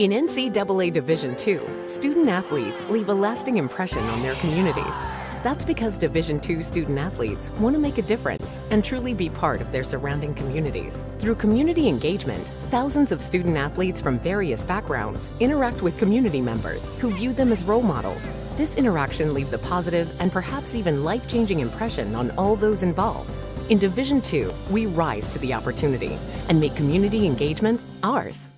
In NCAA Division II, student-athletes leave a lasting impression on their communities. That's because Division II student-athletes want to make a difference and truly be part of their surrounding communities. Through community engagement, thousands of student-athletes from various backgrounds interact with community members who view them as role models. This interaction leaves a positive and perhaps even life-changing impression on all those involved. In Division II, we rise to the opportunity and make community engagement ours.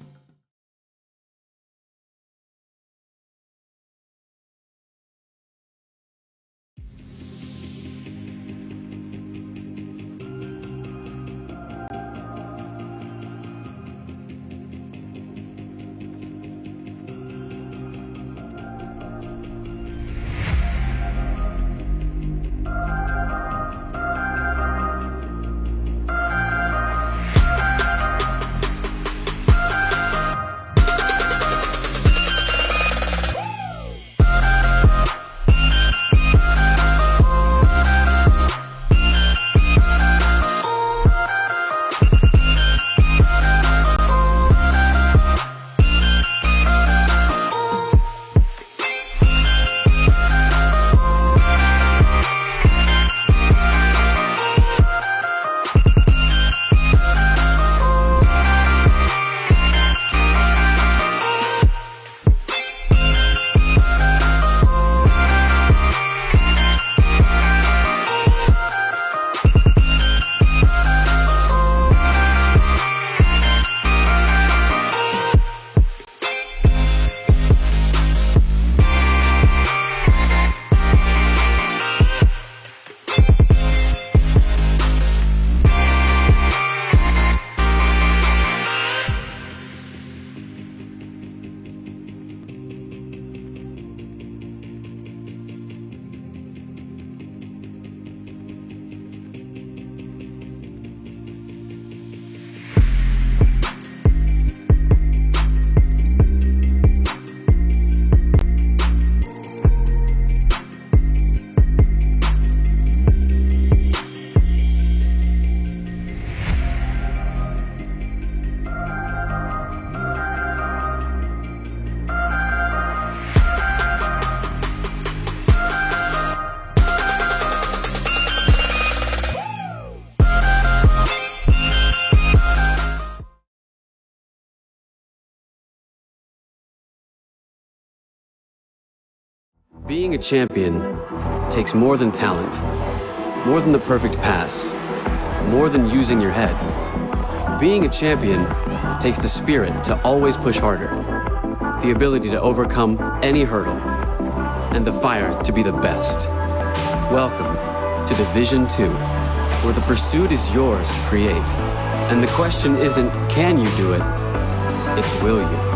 Being a champion takes more than talent, more than the perfect pass, more than using your head. Being a champion takes the spirit to always push harder, the ability to overcome any hurdle, and the fire to be the best. Welcome to Division II, where the pursuit is yours to create. And the question isn't, can you do it? It's, will you?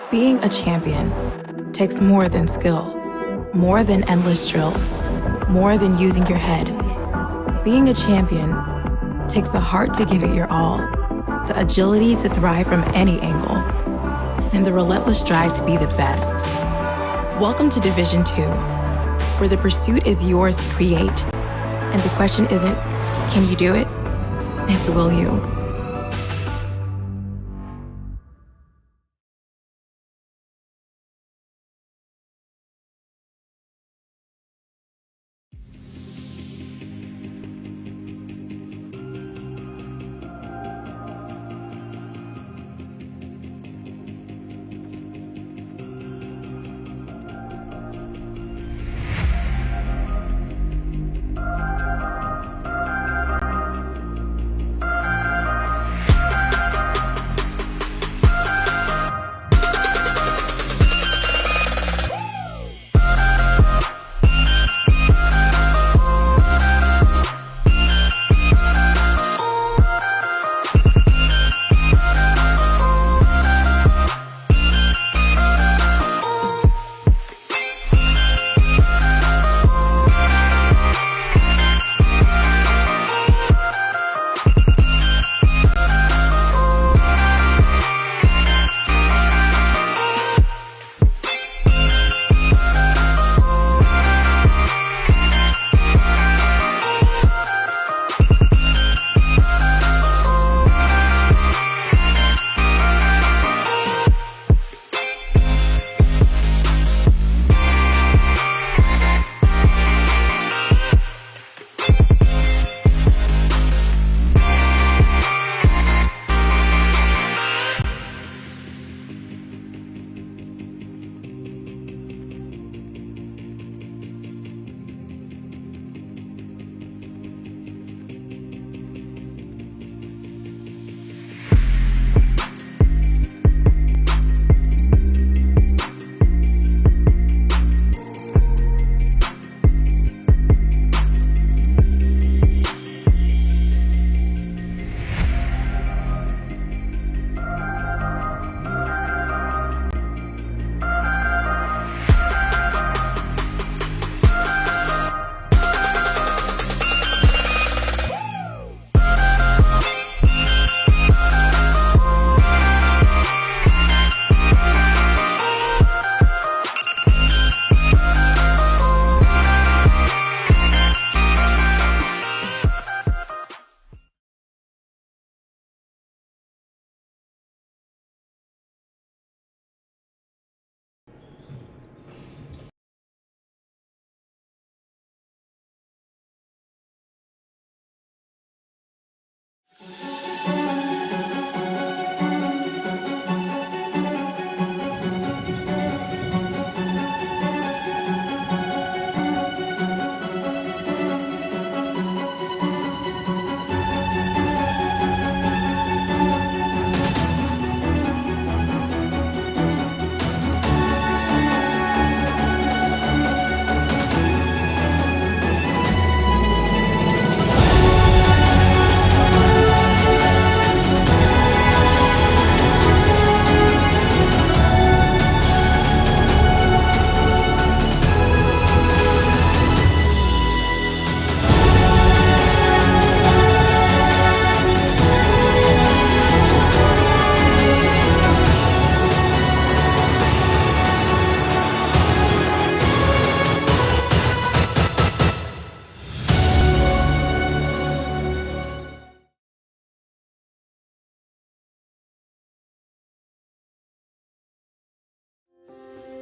Being a champion takes more than skill, more than endless drills, more than using your head. Being a champion takes the heart to give it your all, the agility to thrive from any angle, and the relentless drive to be the best. Welcome to Division 2, where the pursuit is yours to create, and the question isn't, can you do it? It's, will you?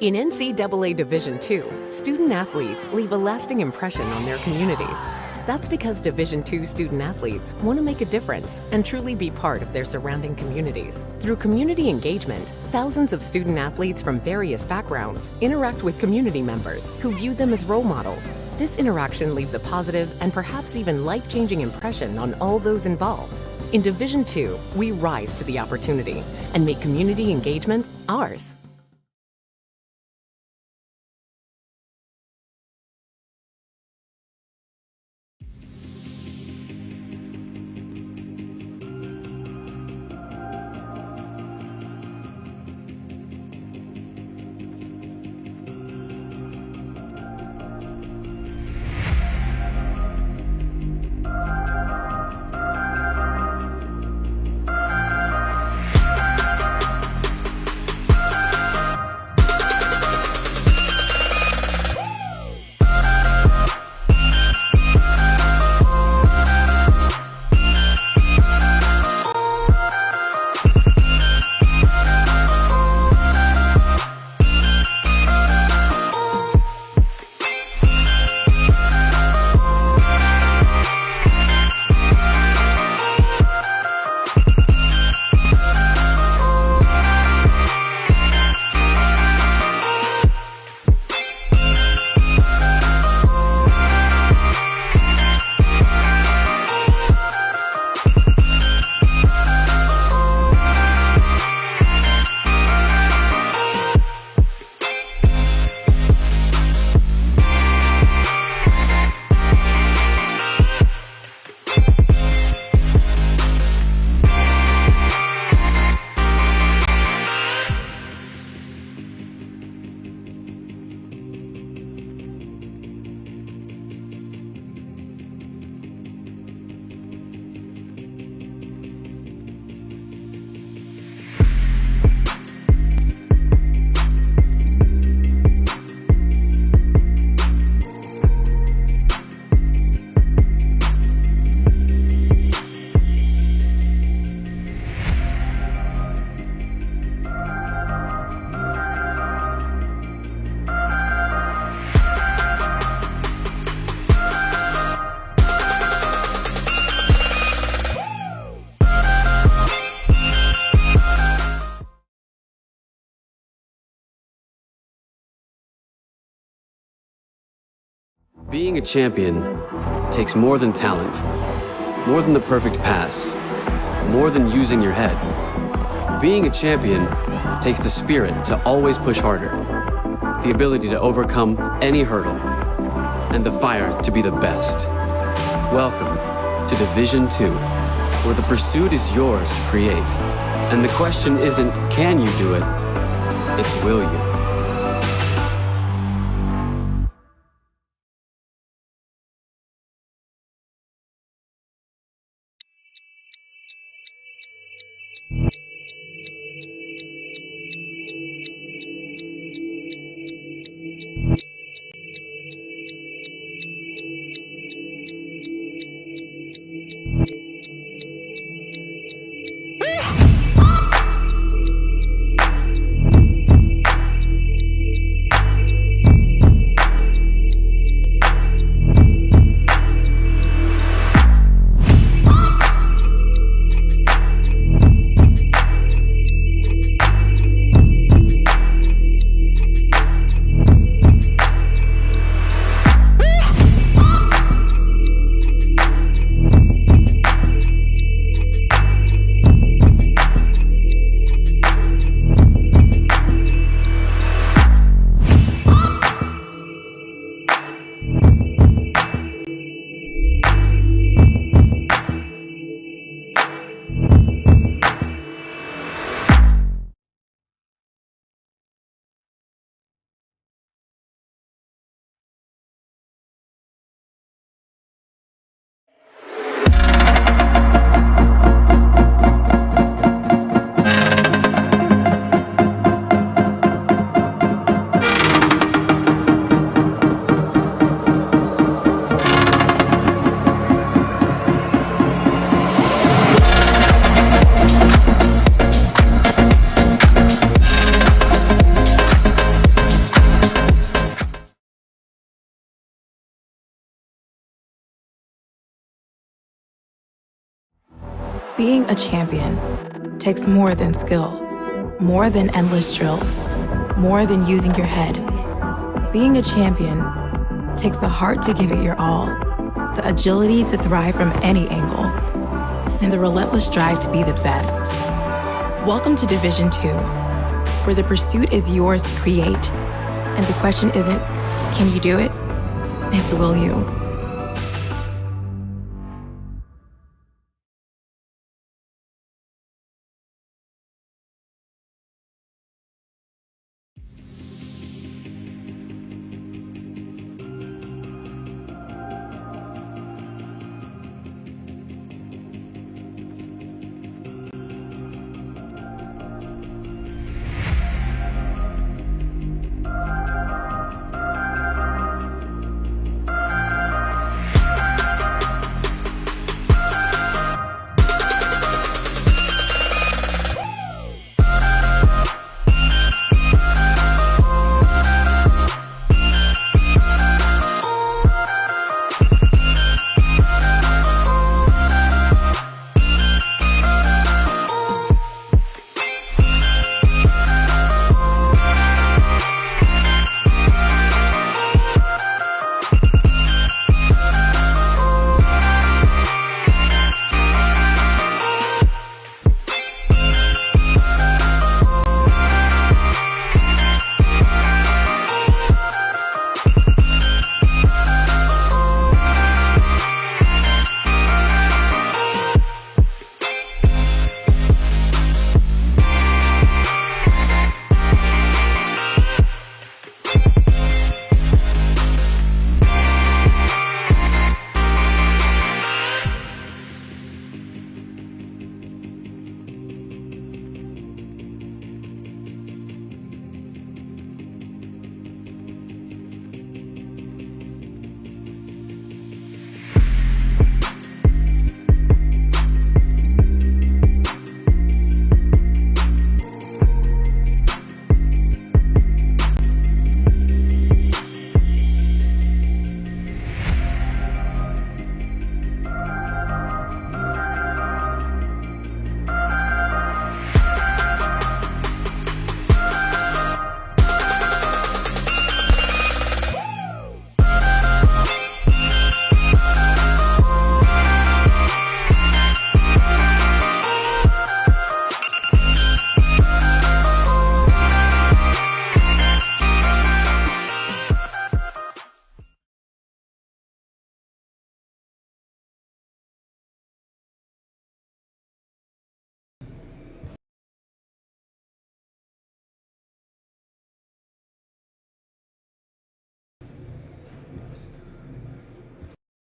In NCAA Division II, student athletes leave a lasting impression on their communities. That's because Division II student athletes want to make a difference and truly be part of their surrounding communities. Through community engagement, thousands of student athletes from various backgrounds interact with community members who view them as role models. This interaction leaves a positive and perhaps even life-changing impression on all those involved. In Division II, we rise to the opportunity and make community engagement ours. Being a champion takes more than talent, more than the perfect pass, more than using your head. Being a champion takes the spirit to always push harder, the ability to overcome any hurdle, and the fire to be the best. Welcome to Division 2, where the pursuit is yours to create. And the question isn't, can you do it? It's, will you? Being a champion takes more than skill, more than endless drills, more than using your head. Being a champion takes the heart to give it your all, the agility to thrive from any angle, and the relentless drive to be the best. Welcome to Division 2, where the pursuit is yours to create, and the question isn't, can you do it? It's, will you?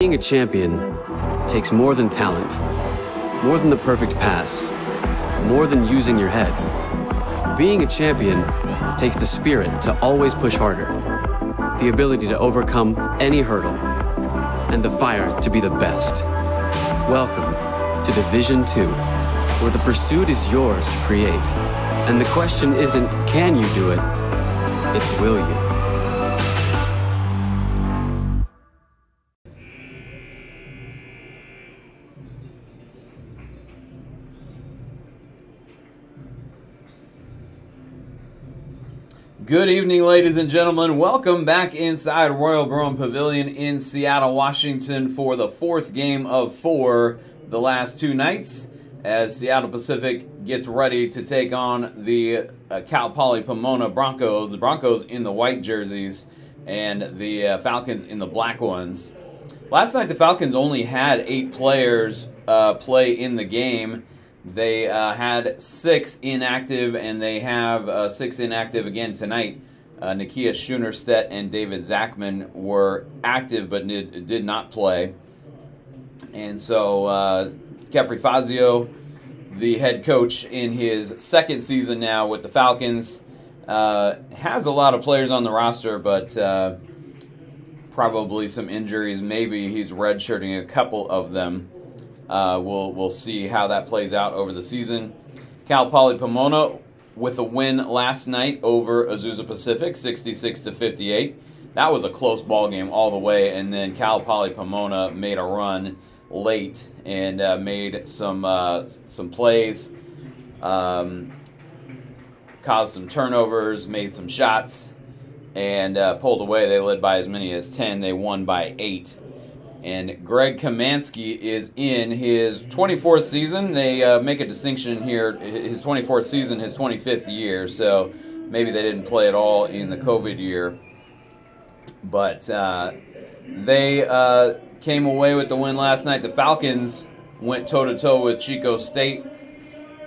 Being a champion takes more than talent, more than the perfect pass, more than using your head. Being a champion takes the spirit to always push harder, the ability to overcome any hurdle, and the fire to be the best. Welcome to Division 2, where the pursuit is yours to create. And the question isn't, can you do it? It's, will you? Good evening, ladies and gentlemen. Welcome back inside Royal Brown Pavilion in Seattle, Washington for the fourth game of 4 the last 2 nights as Seattle Pacific gets ready to take on the Cal Poly Pomona Broncos. The Broncos in the white jerseys and the Falcons in the black ones. Last night the Falcons only had 8 players play in the game. They had 6 inactive, and they have 6 inactive again tonight. Nakia Schunerstedt and David Zachman were active but did not play. And so Kefri Fazio, the head coach in his second season now with the Falcons, has a lot of players on the roster, but probably some injuries. Maybe he's redshirting a couple of them. We'll see how that plays out over the season. Cal Poly Pomona with a win last night over Azusa Pacific, 66-58. That was a close ball game all the way, and then Cal Poly Pomona made a run late and made some plays, caused some turnovers, made some shots, and pulled away. They led by as many as 10. They won by 8. And Greg Kamansky is in his 24th season. They make a distinction here. His 24th season, his 25th year. So maybe they didn't play at all in the COVID year. But they came away with the win last night. The Falcons went toe-to-toe with Chico State.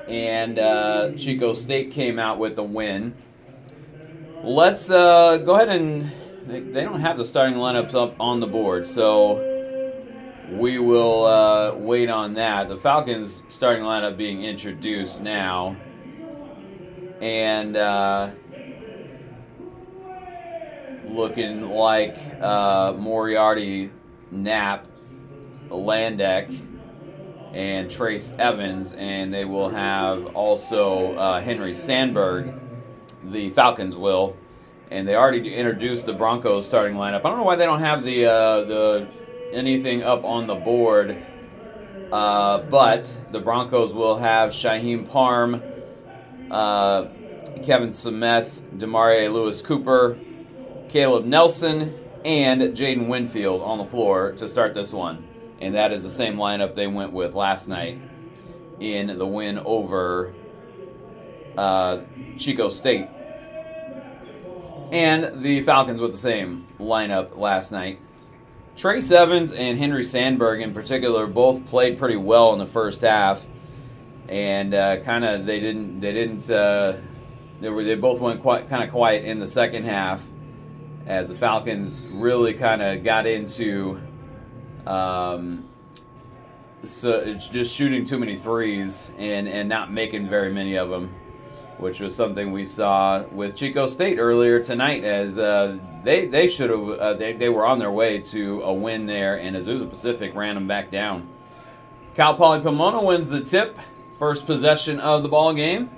And Chico State came out with the win. Let's go ahead and... They don't have the starting lineups up on the board. So... we will wait on that. The Falcons starting lineup being introduced now. And looking like Moriarty, Knapp, Landek, and Trace Evans. And they will have also Henry Sandberg, the Falcons will. And they already introduced the Broncos starting lineup. I don't know why they don't have the anything up on the board, but the Broncos will have Shaheem Parm, Kevin Semeth, Demarie Lewis Cooper, Caleb Nelson, and Jaden Winfield on the floor to start this one. And that is the same lineup they went with last night in the win over Chico State. And the Falcons with the same lineup last night. Trace Evans and Henry Sandberg in particular both played pretty well in the first half, and they both went kind of quiet in the second half as the Falcons really kind of got into just shooting too many threes and not making very many of them, which was something we saw with Chico State earlier tonight as they should have they were on their way to a win there, and Azusa Pacific ran them back down. Cal Poly Pomona wins the tip, first possession of the ball game.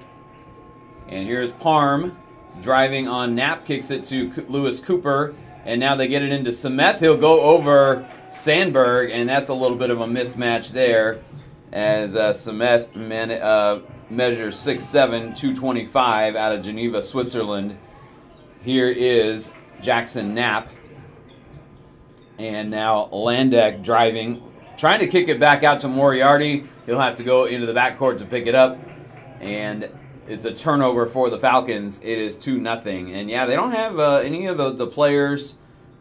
And here's Parm driving on Knapp, kicks it to Lewis Cooper, and now they get it into Semeth. He'll go over Sandberg, and that's a little bit of a mismatch there as Semeth measures 6'7", 225 out of Geneva, Switzerland. Here is Jackson Knapp. And now Landek driving, trying to kick it back out to Moriarty. He'll have to go into the backcourt to pick it up. And it's a turnover for the Falcons. It is 2-0. And yeah, they don't have any of the players.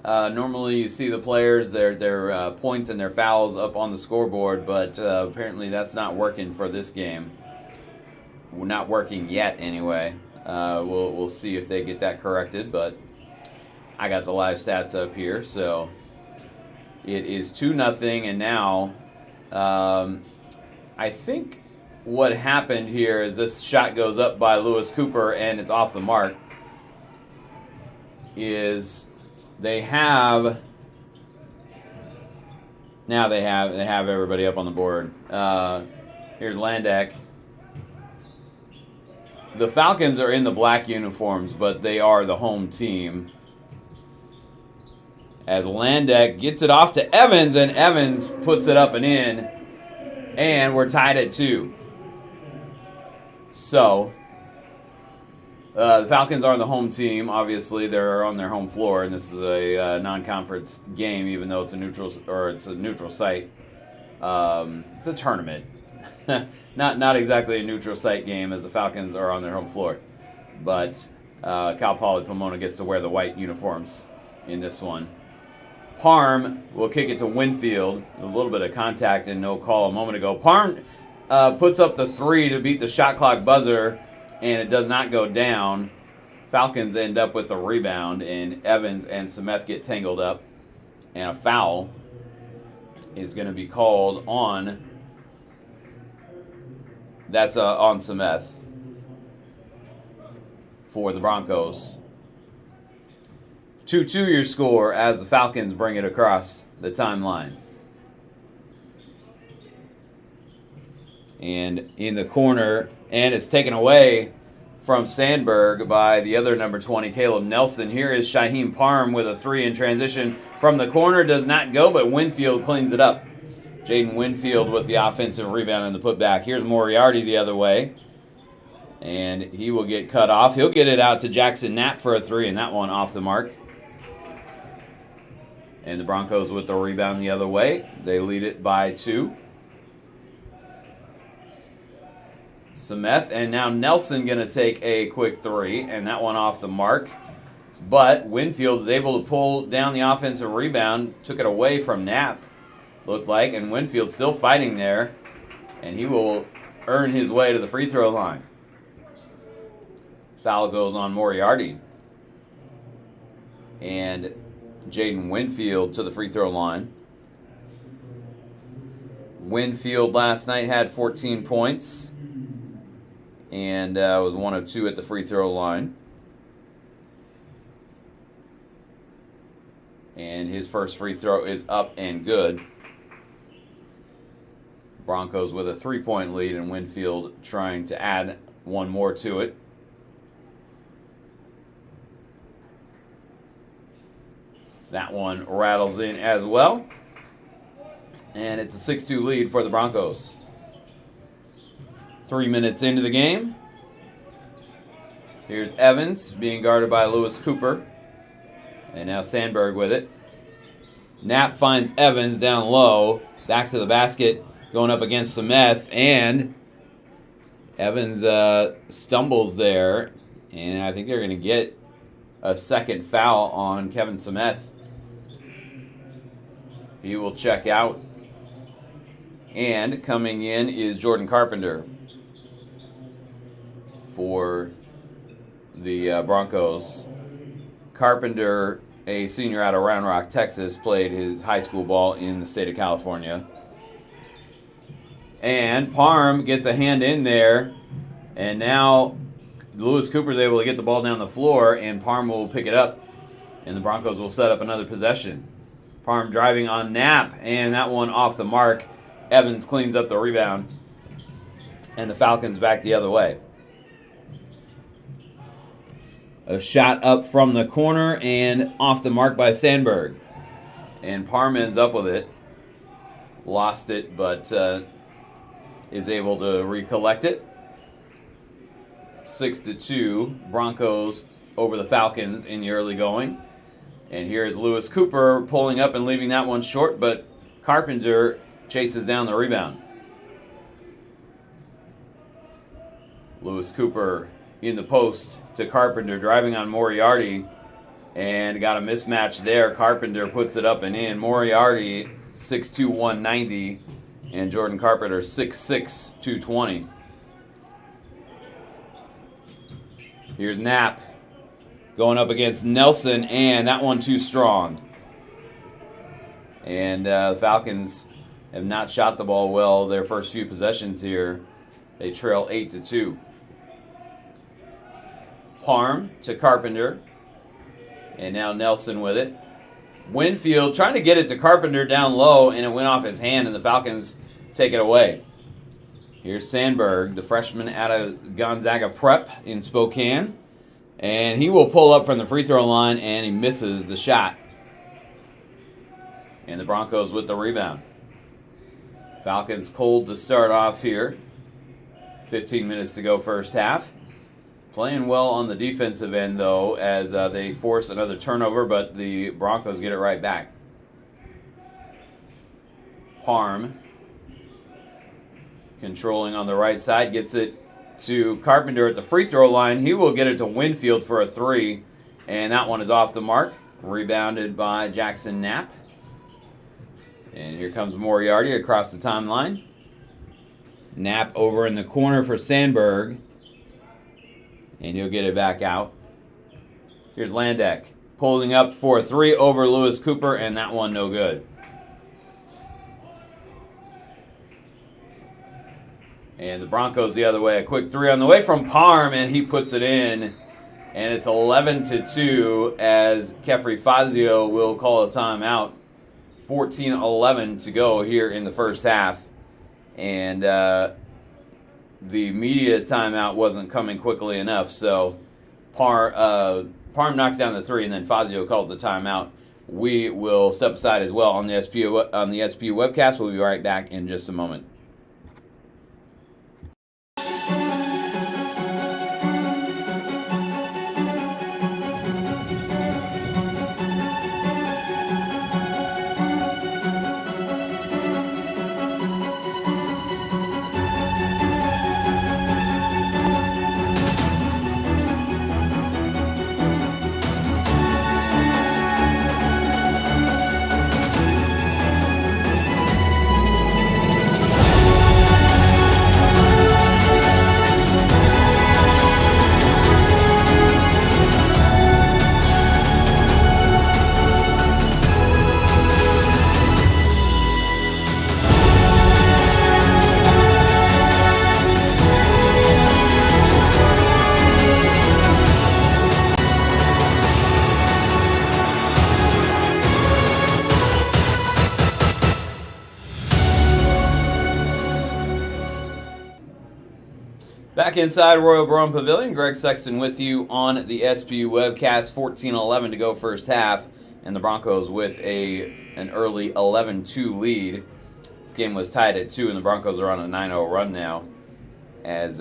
Normally you see the players, their points and their fouls up on the scoreboard, but apparently that's not working for this game. Not working yet anyway. We'll see if they get that corrected, but I got the live stats up here. So It is 2-0, and now I think what happened here is this shot goes up by Lewis Cooper and it's off the mark. They have everybody up on the board. Here's Landak. The Falcons are in the black uniforms, but they are the home team. As Landak gets it off to Evans, and Evans puts it up and in, and we're tied at 2. So, the Falcons are the home team. Obviously, they're on their home floor, and this is a non-conference game, even though it's a neutral site. It's a tournament, not exactly a neutral site game, as the Falcons are on their home floor. But Cal Poly Pomona gets to wear the white uniforms in this one. Parm will kick it to Winfield. A little bit of contact and no call a moment ago. Parm puts up the 3 to beat the shot clock buzzer, and it does not go down. Falcons end up with the rebound, and Evans and Semeth get tangled up, and a foul is going to be called on. That's on Semeth for the Broncos. 2-2 your score as the Falcons bring it across the timeline. And in the corner, and it's taken away from Sandberg by the other number 20, Caleb Nelson. Here is Shaheem Parm with a 3 in transition from the corner. Does not go, but Winfield cleans it up. Jaden Winfield with the offensive rebound and the putback. Here's Moriarty the other way. And he will get cut off. He'll get it out to Jackson Knapp for a 3, and that one off the mark. And the Broncos with the rebound the other way. They lead it by 2. Semeth, and now Nelson going to take a quick 3, and that one off the mark. But Winfield is able to pull down the offensive rebound, took it away from Knapp, looked like, and Winfield still fighting there, and he will earn his way to the free throw line. Foul goes on Moriarty. And Jaden Winfield to the free throw line. Winfield last night had 14 points and was 1 of 2 at the free throw line. And his first free throw is up and good. Broncos with a 3-point lead, and Winfield trying to add one more to it. That one rattles in as well. And it's a 6-2 lead for the Broncos. 3 minutes into the game. Here's Evans being guarded by Lewis Cooper. And now Sandberg with it. Knapp finds Evans down low. Back to the basket. Going up against Semeth. And Evans stumbles there. And I think they're going to get a second foul on Kevin Semeth. He will check out. And coming in is Jordan Carpenter for the Broncos. Carpenter, a senior out of Round Rock, Texas, played his high school ball in the state of California. And Parm gets a hand in there. And now Lewis Cooper's able to get the ball down the floor, and Parm will pick it up. And the Broncos will set up another possession. Parm driving on Knapp, and that one off the mark. Evans cleans up the rebound, and the Falcons back the other way. A shot up from the corner and off the mark by Sandberg. And Parm ends up with it. Lost it, but is able to recollect it. 6-2, Broncos over the Falcons in the early going. And here's Lewis Cooper pulling up and leaving that one short, but Carpenter chases down the rebound. Lewis Cooper in the post to Carpenter, driving on Moriarty, and got a mismatch there. Carpenter puts it up and in. Moriarty 6'2", 190, and Jordan Carpenter 6'6", 220. Here's Knapp going up against Nelson, and that one too strong. And the Falcons have not shot the ball well their first few possessions here. They trail 8-2. Parm to Carpenter. And now Nelson with it. Winfield trying to get it to Carpenter down low, and it went off his hand, and the Falcons take it away. Here's Sandberg, the freshman out of Gonzaga Prep in Spokane. And he will pull up from the free throw line, and he misses the shot. And the Broncos with the rebound. Falcons cold to start off here. 15 minutes to go first half. Playing well on the defensive end, though, as they force another turnover, but the Broncos get it right back. Parm, controlling on the right side, gets it to Carpenter at the free throw line. He will get it to Winfield for a three, and that one is off the mark. Rebounded by Jackson Knapp. And here comes Moriarty across the timeline. Knapp over in the corner for Sandberg. And he'll get it back out. Here's Landek pulling up for a three over Lewis Cooper, and that one no good. And the Broncos the other way. A quick three on the way from Parm, and he puts it in. And it's 11-2 as Kefri Fazio will call a timeout. 14-11 to go here in the first half. And the media timeout wasn't coming quickly enough, so Parm knocks down the three, and then Fazio calls the timeout. We will step aside as well on the SPU webcast. We'll be right back in just a moment. Back inside Royal Brown Pavilion, Greg Sexton with you on the SPU webcast. 14-11 to go first half, and the Broncos with an early 11-2 lead. This game was tied at 2, and the Broncos are on a 9-0 run now, as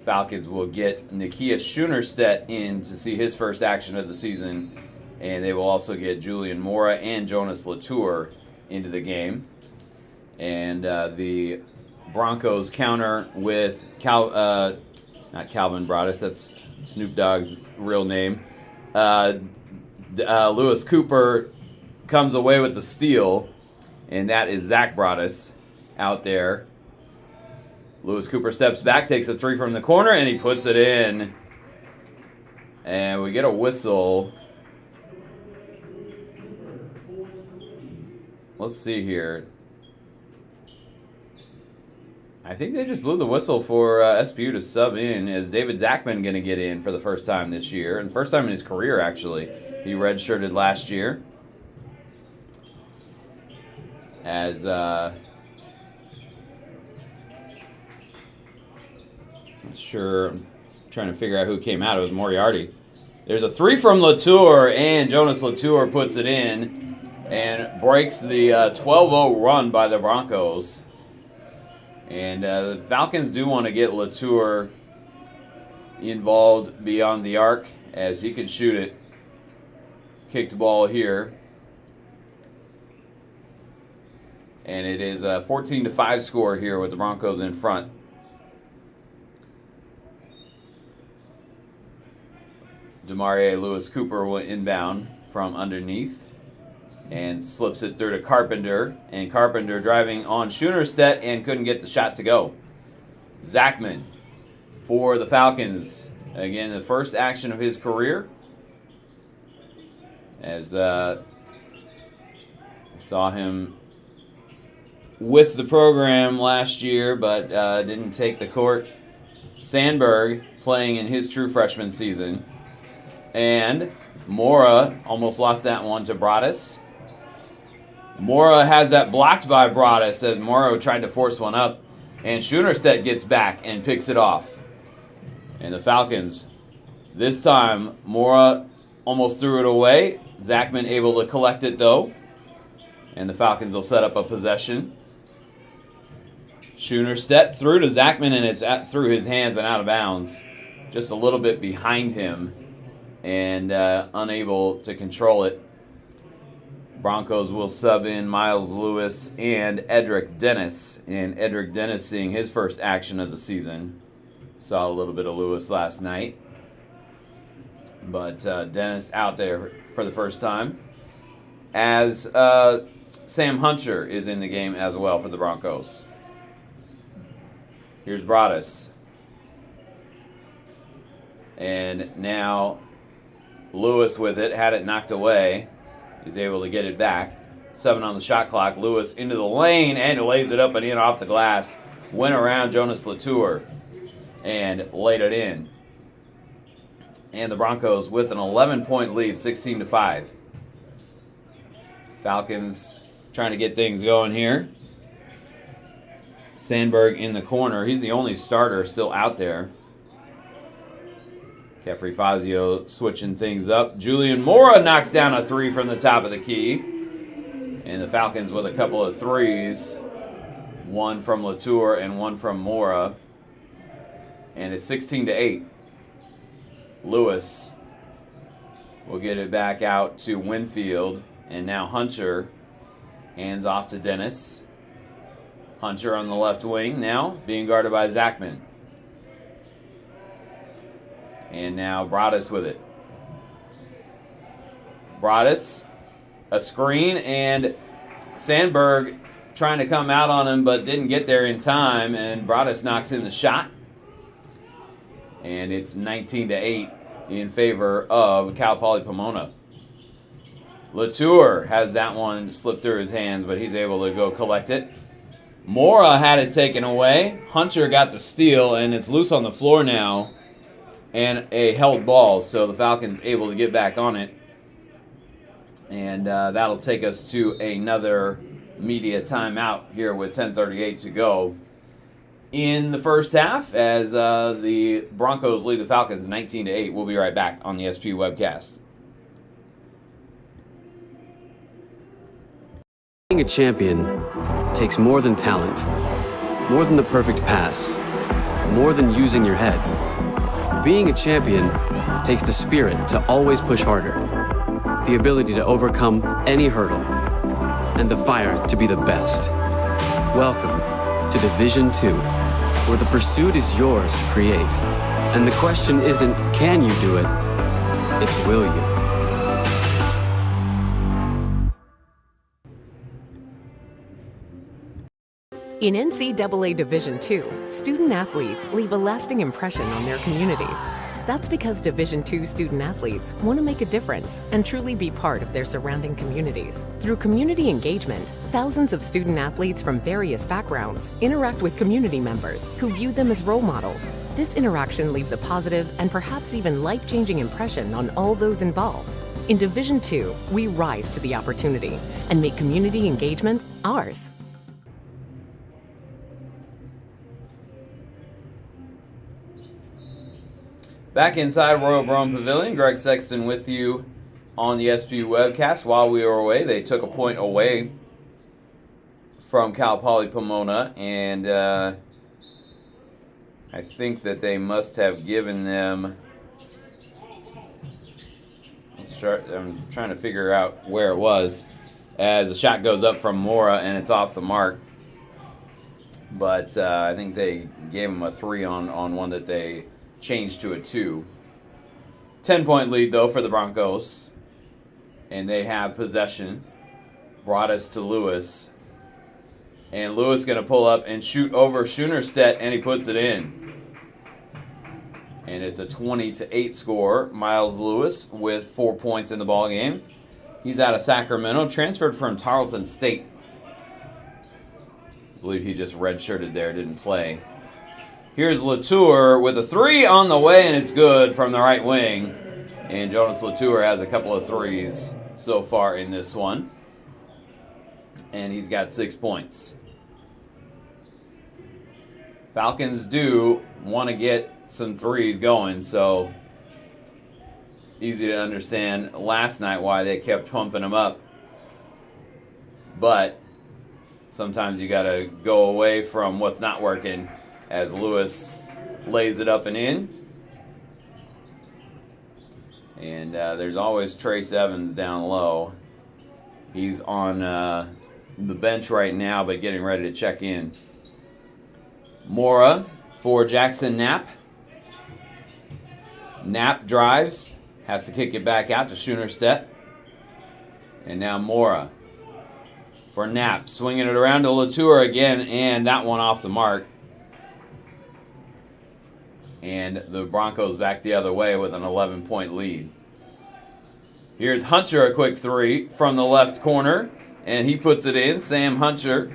Falcons will get Nakia Schoonerstedt in to see his first action of the season, and they will also get Julian Mora and Jonas Latour into the game. And the Broncos counter with not Calvin Broadus, that's Snoop Dogg's real name. Lewis Cooper comes away with the steal, and that is Zach Broadus out there. Lewis Cooper steps back, takes a three from the corner, and he puts it in. And we get a whistle. Let's see here. I think they just blew the whistle for SPU to sub in. Is David Zachman going to get in for the first time this year? And first time in his career, actually. He redshirted last year. As not sure. I'm trying to figure out who came out. It was Moriarty. There's a three from Latour, and Jonas Latour puts it in and breaks the 12-0 run by the Broncos. And the Falcons do want to get Latour involved beyond the arc, as he can shoot it. Kicked ball here. And it is a 14-5 score here with the Broncos in front. Demarie Lewis Cooper will inbound from underneath and slips it through to Carpenter. And Carpenter driving on Schoonerstedt and couldn't get the shot to go. Zachman for the Falcons. Again, the first action of his career. As Saw him with the program last year, but didn't take the court. Sandberg playing in his true freshman season. And Mora almost lost that one to Broadus. Mora has that blocked by Broadus as Mora tried to force one up. And Schoenerstedt gets back and picks it off. And the Falcons, this time, Mora almost threw it away. Zachman able to collect it, though. And the Falcons will set up a possession. Schoenerstedt threw to Zachman, and it's through his hands and out of bounds. Just a little bit behind him and unable to control it. Broncos will sub in Miles Lewis and Edric Dennis. And Edric Dennis seeing his first action of the season. Saw a little bit of Lewis last night. But Dennis out there for the first time. As Sam Hunter is in the game as well for the Broncos. Here's Broadus. And now Lewis with it. Had it knocked away. He's able to get it back. 7 on the shot clock. Lewis into the lane and lays it up and in off the glass. Went around Jonas Latour and laid it in. And the Broncos with an 11-point lead, 16-5. Falcons trying to get things going here. Sandberg in the corner. He's the only starter still out there. Kefri Fazio switching things up. Julian Mora knocks down a 3 from the top of the key. And the Falcons with a couple of threes. One from Latour and one from Mora. And it's 16-8. Lewis will get it back out to Winfield. And now Hunter hands off to Dennis. Hunter on the left wing now, being guarded by Zachman. And now Broadus with it. Broadus, a screen, and Sandberg trying to come out on him, but didn't get there in time, and Broadus knocks in the shot. And it's 19-8 in favor of Cal Poly Pomona. Latour has that one slip through his hands, but he's able to go collect it. Mora had it taken away. Hunter got the steal, and it's loose on the floor now. And a held ball, so the Falcons able to get back on it. And that'll take us to another media timeout here with 10:38 to go in the first half as the Broncos lead the Falcons 19-8. We'll be right back on the SP webcast. Being a champion takes more than talent, more than the perfect pass, more than using your head. Being a champion takes the spirit to always push harder, the ability to overcome any hurdle, and the fire to be the best. Welcome to Division 2, where the pursuit is yours to create. And the question isn't, can you do it? It's, will you? In NCAA Division II, student athletes leave a lasting impression on their communities. That's because Division II student athletes want to make a difference and truly be part of their surrounding communities. Through community engagement, thousands of student athletes from various backgrounds interact with community members who view them as role models. This interaction leaves a positive and perhaps even life-changing impression on all those involved. In Division II, we rise to the opportunity and make community engagement ours. Back inside Royal Brome Pavilion, Greg Sexton with you on the SP webcast. While we were away, they took a point away from Cal Poly Pomona, and I think that they must have given them... I'm trying to figure out where it was, as the shot goes up from Mora, and it's off the mark. But I think they gave them a 3 on one that they changed to a 2. 10-point lead, though, for the Broncos. And they have possession. Brought us to Lewis. And Lewis going to pull up and shoot over Schoenerstedt, and he puts it in. And it's a 20-8 score. Miles Lewis with 4 points in the ballgame. He's out of Sacramento, transferred from Tarleton State. I believe he just redshirted there, didn't play. Here's Latour with a 3 on the way, and it's good from the right wing. And Jonas Latour has a couple of threes so far in this one. And he's got 6 points. Falcons do want to get some threes going, so easy to understand last night why they kept pumping them up. But sometimes you got to go away from what's not working as Lewis lays it up and in. And there's always Trace Evans down low. He's on the bench right now, but getting ready to check in. Mora for Jackson Knapp. Knapp drives. Has to kick it back out to Schoenerstedt. And now Mora for Knapp. Swinging it around to Latour again, and that one off the mark. And the Broncos back the other way with an 11-point lead. Here's Hunter, a quick 3 from the left corner, and he puts it in. Sam Hunter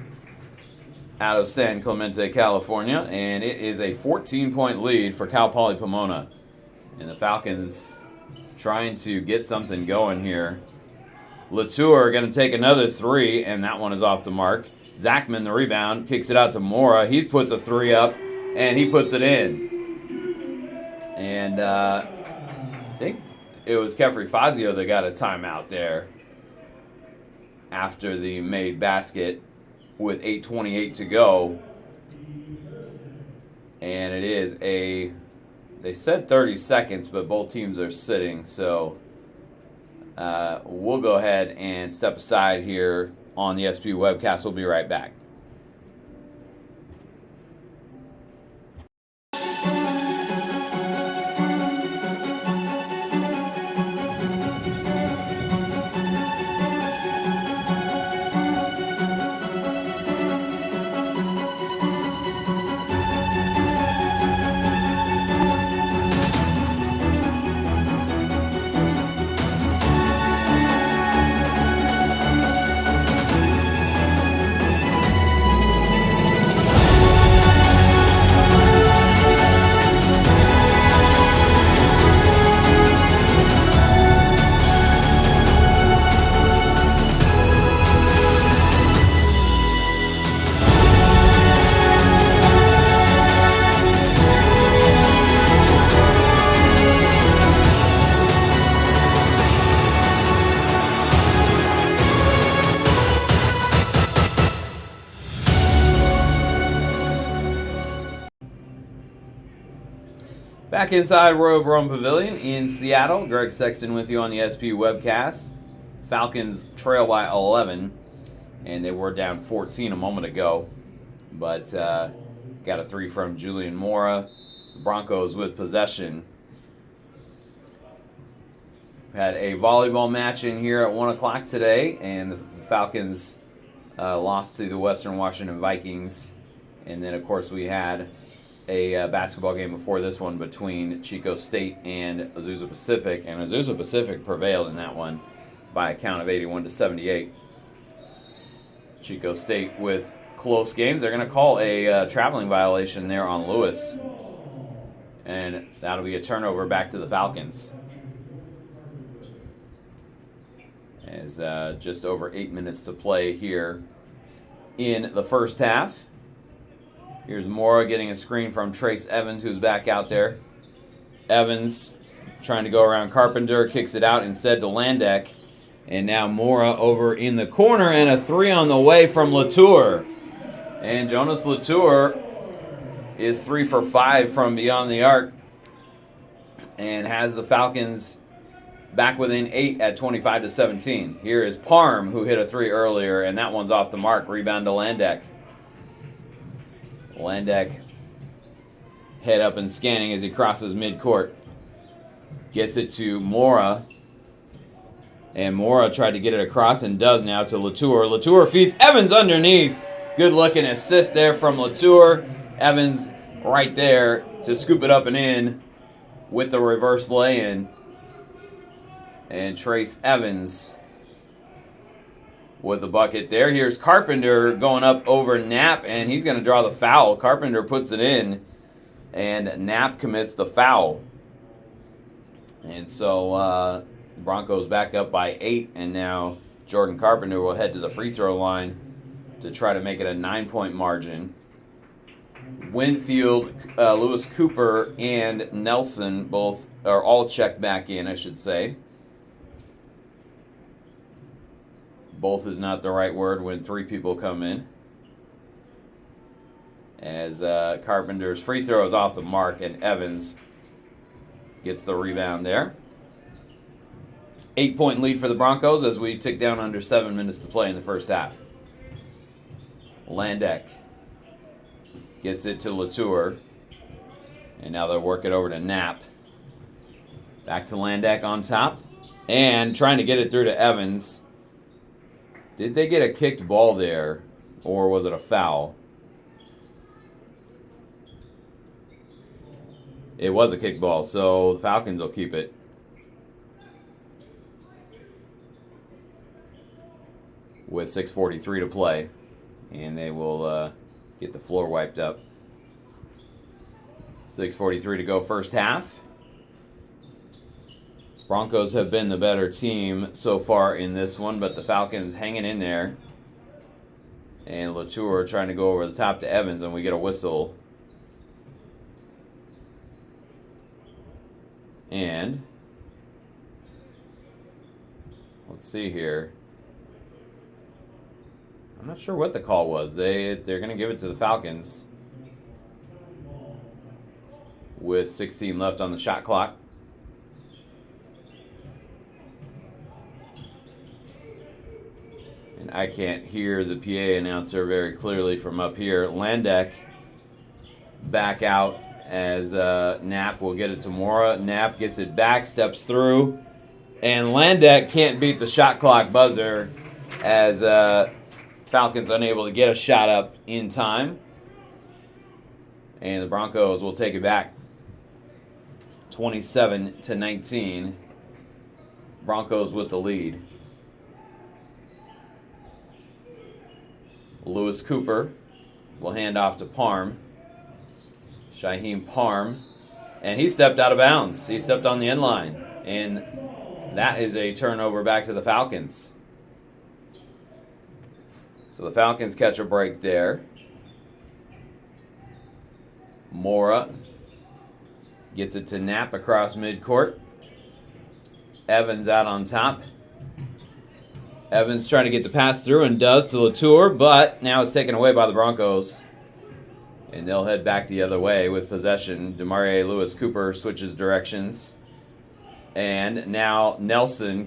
out of San Clemente, California, and it is a 14-point lead for Cal Poly Pomona. And the Falcons trying to get something going here. Latour going to take another 3, and that one is off the mark. Zachman, the rebound, kicks it out to Mora. He puts a 3 up, and he puts it in. And I think it was Kefri Fazio that got a timeout there after the made basket with 8:28 to go. And it is they said 30 seconds, but both teams are sitting. So we'll go ahead and step aside here on the SP webcast. We'll be right back. Back inside Royal Brome Pavilion in Seattle. Greg Sexton with you on the SP webcast. Falcons trail by 11, and they were down 14 a moment ago. But got a 3 from Julian Mora. Broncos with possession. Had a volleyball match in here at 1 o'clock today, and the Falcons lost to the Western Washington Vikings. And then, of course, we had a basketball game before this one between Chico State and Azusa Pacific, and Azusa Pacific prevailed in that one by a count of 81-78. Chico State with close games. They're going to call a traveling violation there on Lewis, and that'll be a turnover back to the Falcons. As just over 8 minutes to play here in the first half. Here's Mora getting a screen from Trace Evans, who's back out there. Evans trying to go around Carpenter, kicks it out instead to Landek. And now Mora over in the corner, and a 3 on the way from Latour. And Jonas Latour is 3 for 5 from beyond the arc and has the Falcons back within 8 at 25-17. Here is Parm, who hit a 3 earlier, and that one's off the mark. Rebound to Landek. Landek head up and scanning as he crosses midcourt. Gets it to Mora. And Mora tried to get it across and does now to Latour. Latour feeds Evans underneath. Good looking assist there from Latour. Evans right there to scoop it up and in with the reverse lay-in. And Trace Evans with the bucket there. Here's Carpenter going up over Knapp, and he's going to draw the foul. Carpenter puts it in, and Knapp commits the foul. And so Broncos back up by 8, and now Jordan Carpenter will head to the free throw line to try to make it a 9-point margin. Winfield, Lewis Cooper, and Nelson both are all checked back in, I should say. Both is not the right word when 3 people come in. As Carpenter's free throw is off the mark, and Evans gets the rebound there. 8-point lead for the Broncos as we tick down under 7 minutes to play in the first half. Landek gets it to Latour. And now they'll work it over to Knapp. Back to Landek on top. And trying to get it through to Evans. Did they get a kicked ball there, or was it a foul? It was a kicked ball, so the Falcons will keep it. With 6:43 to play. And they will get the floor wiped up. 6:43 to go first half. Broncos have been the better team so far in this one, but the Falcons hanging in there. And Latour trying to go over the top to Evans, and we get a whistle. And let's see here. I'm not sure what the call was. They're going to give it to the Falcons with 16 left on the shot clock. And I can't hear the PA announcer very clearly from up here. Landek back out as Knapp will get it to Mora. Knapp gets it back, steps through, and Landek can't beat the shot clock buzzer as Falcons unable to get a shot up in time. And the Broncos will take it back 27-19. Broncos with the lead. Lewis Cooper will hand off to Parm. Shaheem Parm. And he stepped out of bounds. He stepped on the end line. And that is a turnover back to the Falcons. So the Falcons catch a break there. Mora gets it to Knapp across midcourt. Evans out on top. Evans trying to get the pass through and does to Latour, but now it's taken away by the Broncos. And they'll head back the other way with possession. Demarie Lewis Cooper switches directions. And now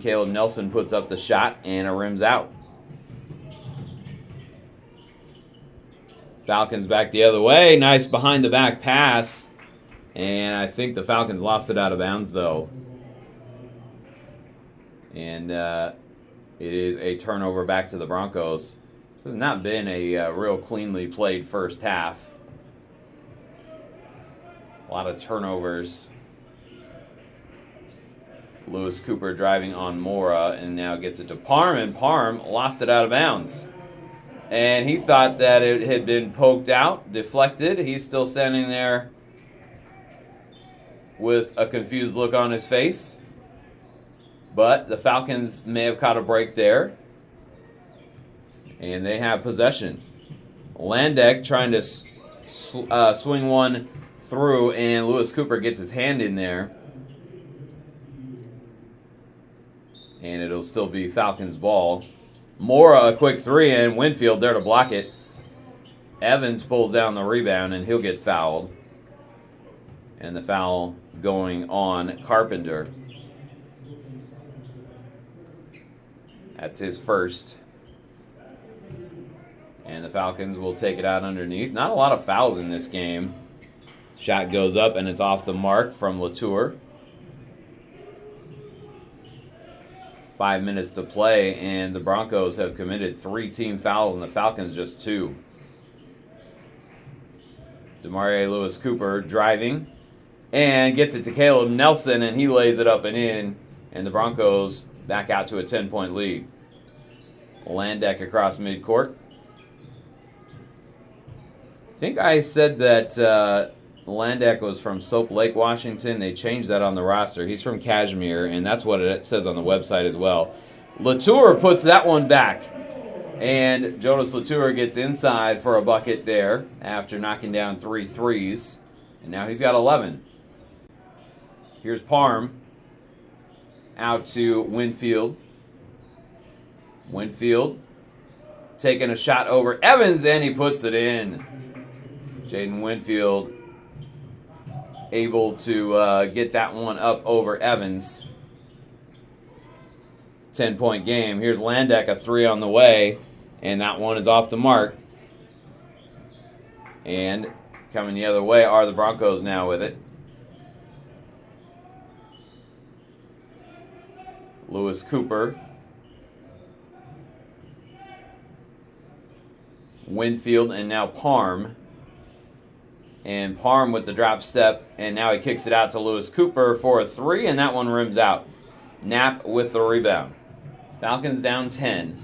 Caleb Nelson puts up the shot and it rims out. Falcons back the other way. Nice behind the back pass. And I think the Falcons lost it out of bounds though. And it is a turnover back to the Broncos. This has not been a real cleanly played first half. A lot of turnovers. Lewis Cooper driving on Mora and now gets it to Parm, and Parm lost it out of bounds. And he thought that it had been poked out, deflected. He's still standing there with a confused look on his face. But the Falcons may have caught a break there. And they have possession. Landek trying to swing one through, and Lewis Cooper gets his hand in there. And it'll still be Falcons ball. Mora, a quick three, and Winfield there to block it. Evans pulls down the rebound, and he'll get fouled. And the foul going on Carpenter. That's his first. And the Falcons will take it out underneath. Not a lot of fouls in this game. Shot goes up, and it's off the mark from Latour. 5 minutes to play, and the Broncos have committed 3 team fouls, and the Falcons just 2. Demarie Lewis Cooper driving, and gets it to Caleb Nelson, and he lays it up and in, and the Broncos back out to a 10-point lead. Landeck across midcourt. I think I said that Landeck was from Soap Lake, Washington. They changed that on the roster. He's from Kashmir, and that's what it says on the website as well. Latour puts that one back. And Jonas Latour gets inside for a bucket there after knocking down 3 threes. And now he's got 11. Here's Parm out to Winfield. Winfield taking a shot over Evans, and he puts it in. Jaden Winfield able to get that one up over Evans. 10-point game. Here's Landeck, a 3 on the way, and that one is off the mark. And coming the other way are the Broncos now with it. Lewis Cooper. Winfield, and now Parm. And Parm with the drop step, and now he kicks it out to Lewis Cooper for a 3, and that one rims out. Knapp with the rebound. Falcons down 10.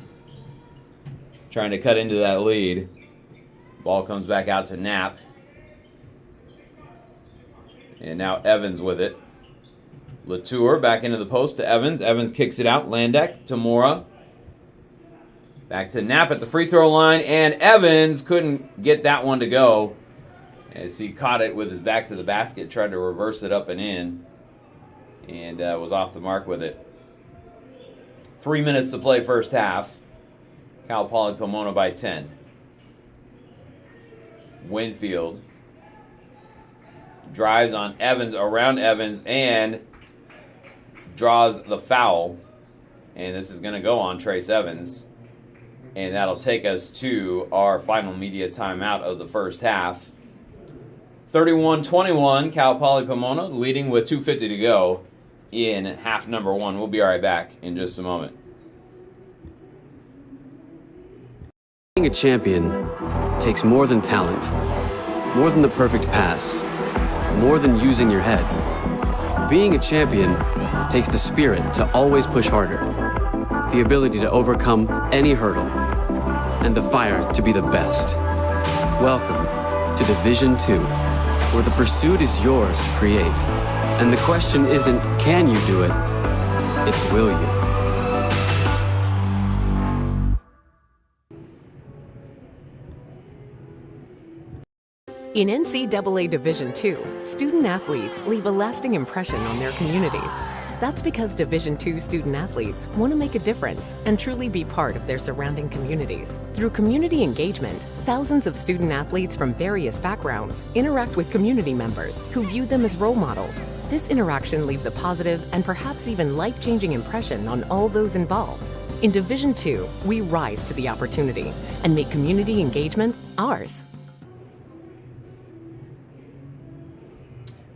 Trying to cut into that lead. Ball comes back out to Knapp. And now Evans with it. Latour back into the post to Evans. Evans kicks it out. Landeck to Mora. Back to Knapp at the free throw line, and Evans couldn't get that one to go as he caught it with his back to the basket, tried to reverse it up and in, and was off the mark with it. 3 minutes to play first half. Cal Poly Pomona by 10. Winfield drives on Evans, around Evans, and draws the foul. And this is going to go on Trace Evans. And that'll take us to our final media timeout of the first half. 31-21, Cal Poly Pomona leading with 2:50 to go in half number 1. We'll be right back in just a moment. Being a champion takes more than talent, more than the perfect pass, more than using your head. Being a champion takes the spirit to always push harder, the ability to overcome any hurdle, and the fire to be the best. Welcome to Division 2, where the pursuit is yours to create. And the question isn't, can you do it? It's, will you? In NCAA Division II, student athletes leave a lasting impression on their communities. That's because Division II student athletes want to make a difference and truly be part of their surrounding communities. Through community engagement, thousands of student athletes from various backgrounds interact with community members who view them as role models. This interaction leaves a positive and perhaps even life-changing impression on all those involved. In Division II, we rise to the opportunity and make community engagement ours.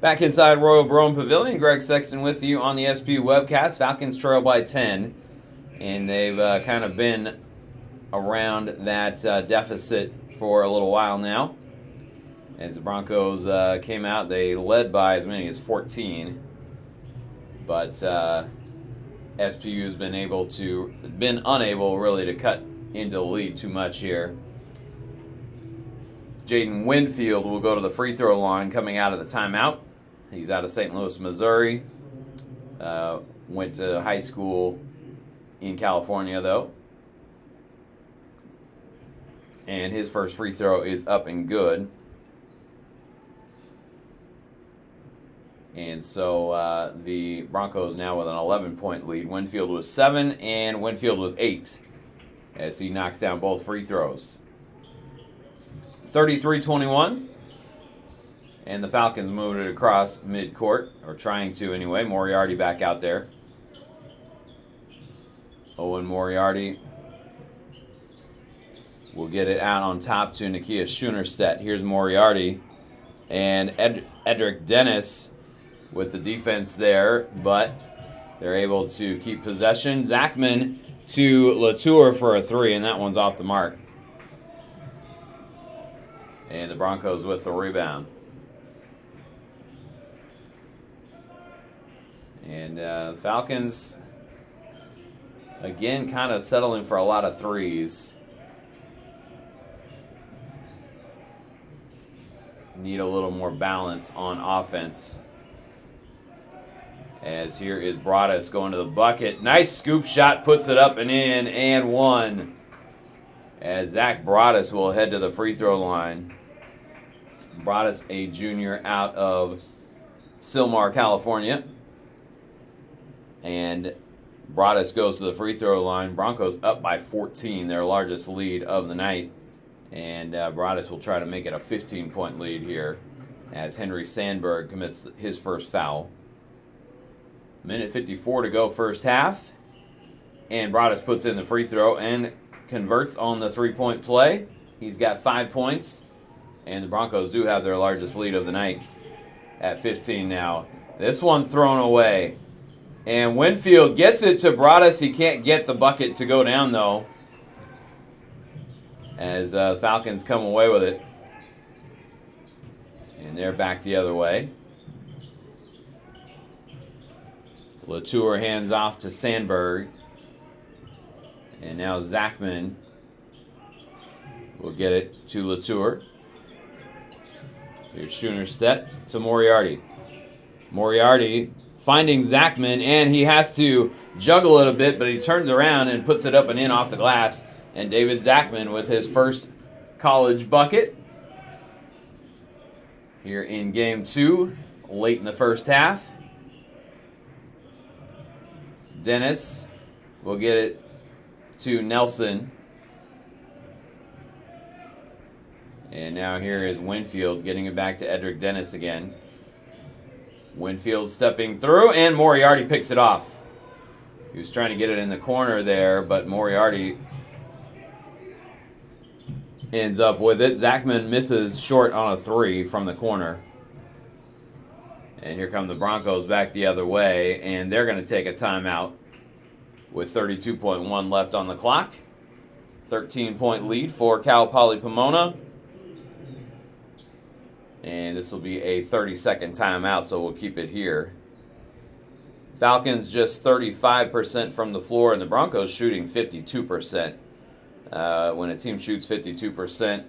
Back inside Royal Brome Pavilion, Greg Sexton with you on the SPU webcast. Falcons trail by 10, and they've kind of been around that deficit for a little while now. As the Broncos came out, they led by as many as 14, but SPU has been unable really to cut into the lead too much here. Jaden Winfield will go to the free throw line coming out of the timeout. He's out of St. Louis, Missouri. Went to high school in California, though. And his first free throw is up and good. And so the Broncos now with an 11-point lead. Winfield with 7 and Winfield with 8 as he knocks down both free throws. 33-21. And the Falcons moved it across midcourt, or trying to anyway. Moriarty back out there. Owen Moriarty will get it out on top to Nakia Schunerstedt. Here's Moriarty. And Edric Dennis with the defense there, but they're able to keep possession. Zachman to Latour for a 3, and that one's off the mark. And the Broncos with the rebound. And the Falcons Again, kind of settling for a lot of threes. Need a little more balance on offense. As here is Broadus going to the bucket. Nice scoop shot, puts it up and in, and one. As Zach Broadus will head to the free throw line. Broadus, a junior out of Sylmar, California. And Broadus goes to the free throw line. Broncos up by 14, their largest lead of the night. And Broadus will try to make it a 15-point lead here as Henry Sandberg commits his first foul. Minute 54 to go first half. And Broadus puts in the free throw and converts on the three-point play. He's got 5 points. And the Broncos do have their largest lead of the night at 15 now. This one thrown away. And Winfield gets it to Broadus. He can't get the bucket to go down, though, as Falcons come away with it. And they're back the other way. Latour hands off to Sandberg. And now Zachman will get it to Latour. Here's Schoenerstedt to Moriarty. Moriarty finding Zachman, and he has to juggle it a bit, but he turns around and puts it up and in off the glass. And David Zachman with his first college bucket here in game 2, late in the first half. Dennis will get it to Nelson. And now here is Winfield getting it back to Edric Dennis again. Winfield stepping through, and Moriarty picks it off. He was trying to get it in the corner there, but Moriarty ends up with it. Zachman misses short on a three from the corner. And here come the Broncos back the other way, and they're going to take a timeout with 32.1 left on the clock. 13-point lead for Cal Poly Pomona. And this will be a 30-second timeout, so we'll keep it here. Falcons just 35% from the floor, and the Broncos shooting 52%. When a team shoots 52%,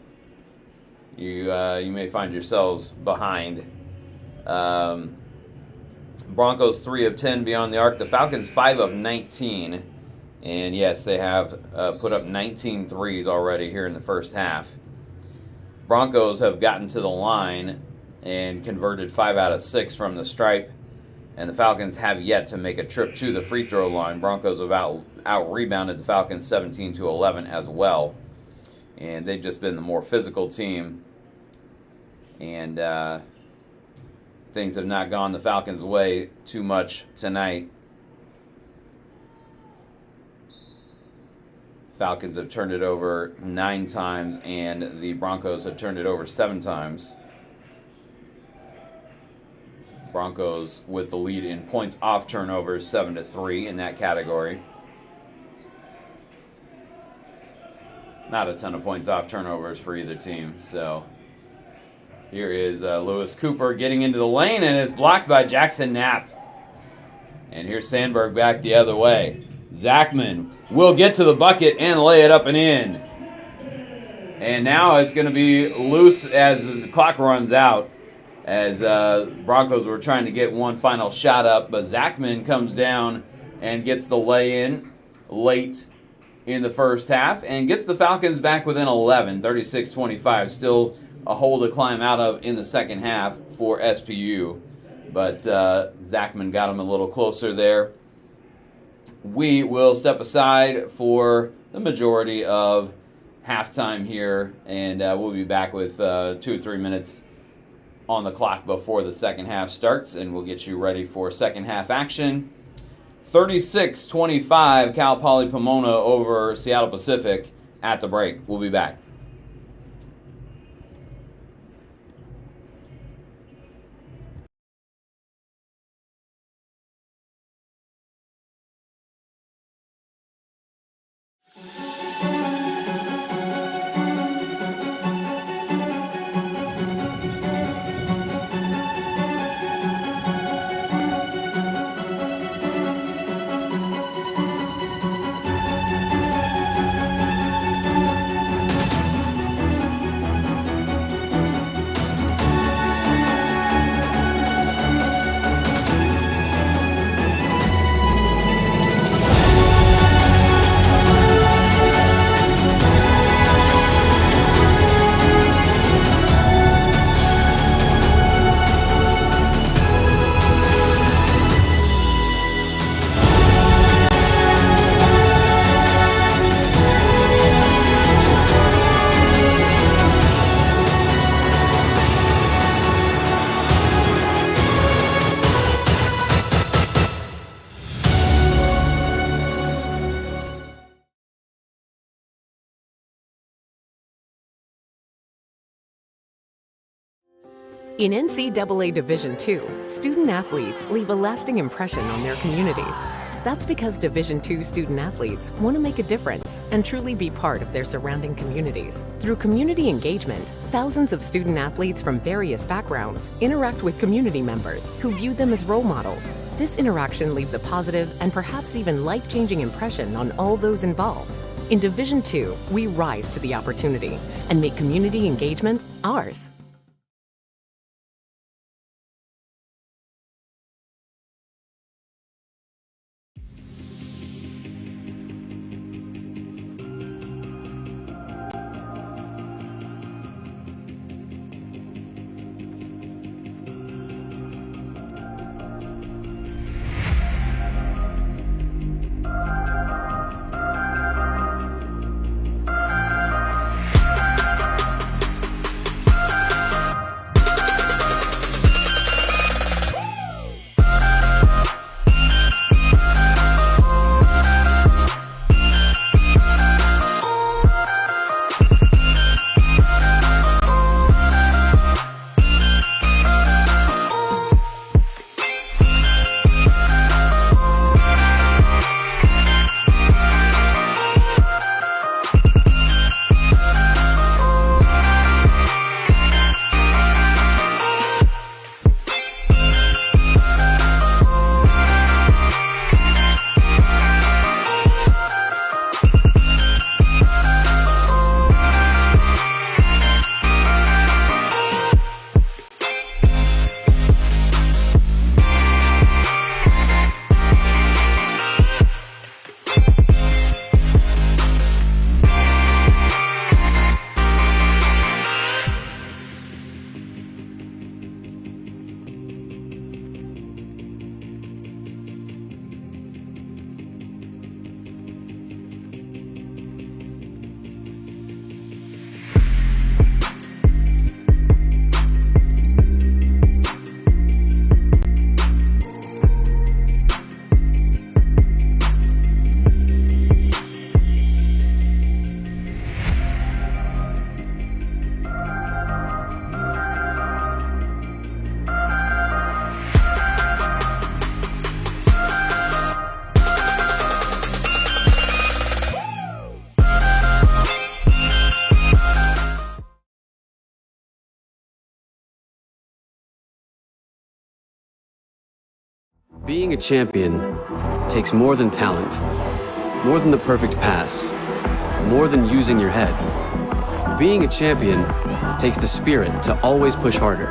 you may find yourselves behind. Broncos 3 of 10 beyond the arc. The Falcons 5 of 19. And yes, they have put up 19 threes already here in the first half. Broncos have gotten to the line and converted 5 out of 6 from the stripe. And the Falcons have yet to make a trip to the free throw line. Broncos have out-rebounded the Falcons 17-11 as well. And they've just been the more physical team. And things have not gone the Falcons' way too much tonight. Falcons have turned it over 9 times, and the Broncos have turned it over 7 times. Broncos with the lead in points off turnovers, 7-3 in that category. Not a ton of points off turnovers for either team. So here is Lewis Cooper getting into the lane, and it's blocked by Jackson Knapp. And here's Sandberg back the other way. Zachman will get to the bucket and lay it up and in. And now it's going to be loose as the clock runs out, as Broncos were trying to get one final shot up, but Zachman comes down and gets the lay-in late in the first half and gets the Falcons back within 11, 36-25. Still a hole to climb out of in the second half for SPU, but Zachman got him a little closer there. We will step aside for the majority of halftime here, and we'll be back with 2 or 3 minutes on the clock before the second half starts, and we'll get you ready for second half action. 36-25, Cal Poly Pomona over Seattle Pacific at the break. We'll be back. In NCAA Division II, student athletes leave a lasting impression on their communities. That's because Division II student athletes want to make a difference and truly be part of their surrounding communities. Through community engagement, thousands of student athletes from various backgrounds interact with community members who view them as role models. This interaction leaves a positive and perhaps even life-changing impression on all those involved. In Division II, we rise to the opportunity and make community engagement ours. Being a champion takes more than talent, more than the perfect pass, more than using your head. Being a champion takes the spirit to always push harder,